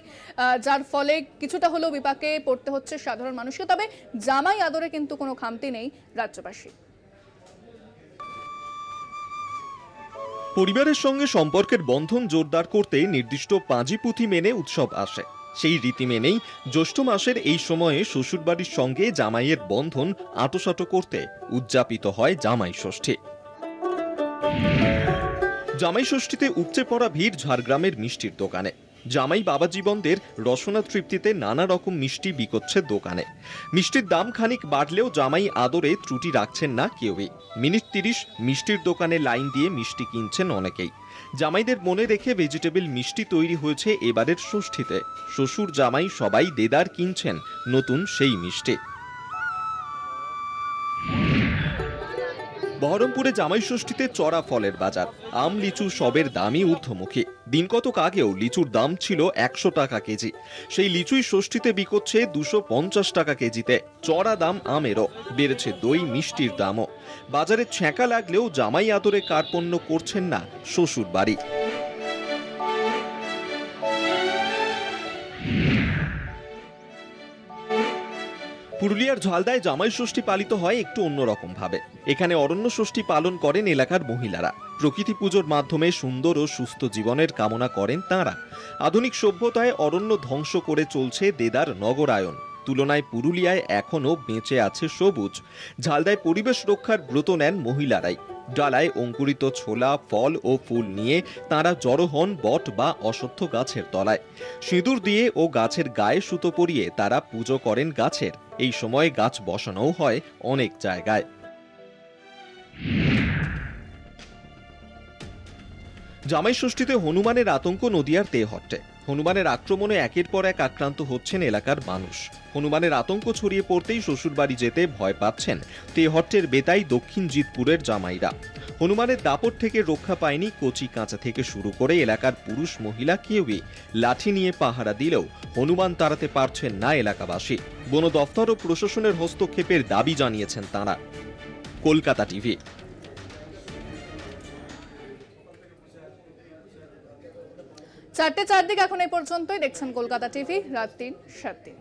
যার ফলে কিছুটা হলেও বিপাকে পড়তে হচ্ছে সাধারণ মানুষকে। তবে জামাই আদরে কিন্তু কোনো খামতি নেই রাজ্যবাসী। পরিবারের সঙ্গে সম্পর্কের বন্ধন জোরদার করতে নির্দিষ্ট পাঁজি পুঁথি মেনে উৎসব আসে। সেই রীতি মেনেই জ্যৈষ্ঠ মাসের এই সময়ে শ্বশুরবাড়ির সঙ্গে জামাইয়ের বন্ধন আঁটোসাঁটো করতে উদযাপিত হয় জামাই ষষ্ঠী। জামাই ষষ্ঠীতে উপচে পড়া ভিড় ঝাড়গ্রামের মিষ্টির দোকানে। জামাই বাবা জীবনদের রসনা তৃপ্তিতে নানা রকম মিষ্টি বিকোচ্ছে দোকানে। মিষ্টির দাম খানিক বাড়লেও জামাই আদরে ত্রুটি রাখছেন না কেউই। মিনিট 30 মিষ্টির দোকানে লাইন দিয়ে মিষ্টি কিনছেন অনেকেই। জামাইদের মনে রেখে ভেজিটেবল মিষ্টি তৈরি হয়েছে এবারের ষষ্ঠীতে। শ্বশুর জামাই সবাই দেদার কিনছেন নতুন সেই মিষ্টি। বহরমপুরে জামাই ষষ্ঠীতে চড়া ফলের বাজার। আম লিচু সবের দামই ঊর্ধ্বমুখী। দিন কতক আগেও লিচুর দাম ছিল 100 টাকা কেজি। সেই লিচুই ষষ্ঠীতে বিকোচ্ছে 250 টাকা কেজিতে। চড়া দাম আমেরও, বেড়েছে দই মিষ্টির দামও। বাজারে ছ্যাঁকা লাগলেও জামাই আদরে কার্পণ্য করছেন না শ্বশুর বাড়ি। পুরুলিয়ার ঝালদায় জামাই ষষ্ঠী পালিত হয় একটু অন্যরকম ভাবে। এখানে অরণ্য ষষ্ঠী পালন করেন এলাকার মহিলারা। প্রকৃতি পুজোর মাধ্যমে সুন্দর ও সুস্থ জীবনের কামনা করেন তাঁরা। আধুনিক সভ্যতায় অরণ্য ধ্বংস করে চলছে দেদার নগরায়ন। তুলনায় পুরুলিয়ায় এখনও বেঁচে আছে সবুজ। ঝালদায় পরিবেশ রক্ষার ব্রত নেন মহিলারাই। ডালায় অঙ্কুরিত ছোলা, ফল ও ফুল নিয়ে তাঁরা জড়ো হন বট বা অশ্বত্থ গাছের তলায়। সিঁদুর দিয়ে ও গাছের গায়ে সুতো পরিয়ে তারা পুজো করেন গাছের। এই সময় গাছ বসানোও হয় অনেক জায়গায়। জামাই ষষ্ঠীতে হনুমানের আতঙ্ক নদিয়ার তেহট্টে। হনুমানের আক্রমণে একের পর এক আক্রান্ত হচ্ছেন এলাকার মানুষ। হনুমানের আতঙ্ক ছড়িয়ে পড়তেই শ্বশুরবাড়ি যেতে ভয় পাচ্ছেন তেহট্টের বেতাই দক্ষিণ জিতপুরের জামাইরা। হনুমানের দাপট থেকে রক্ষা পায়নি কচি কাঁচা থেকে শুরু করে এলাকার পুরুষ মহিলা কেউই। লাঠি নিয়ে পাহারা দিলেও হনুমান তাড়াতে পারছেন না এলাকাবাসী। বন দফতর ও প্রশাসনের হস্তক্ষেপের দাবি জানিয়েছেন তাঁরা। কলকাতা টিভি। 4টে 4 দিক এখন এই পর্যন্তই। দেখছেন কলকাতা টিভি, রাত 3:07।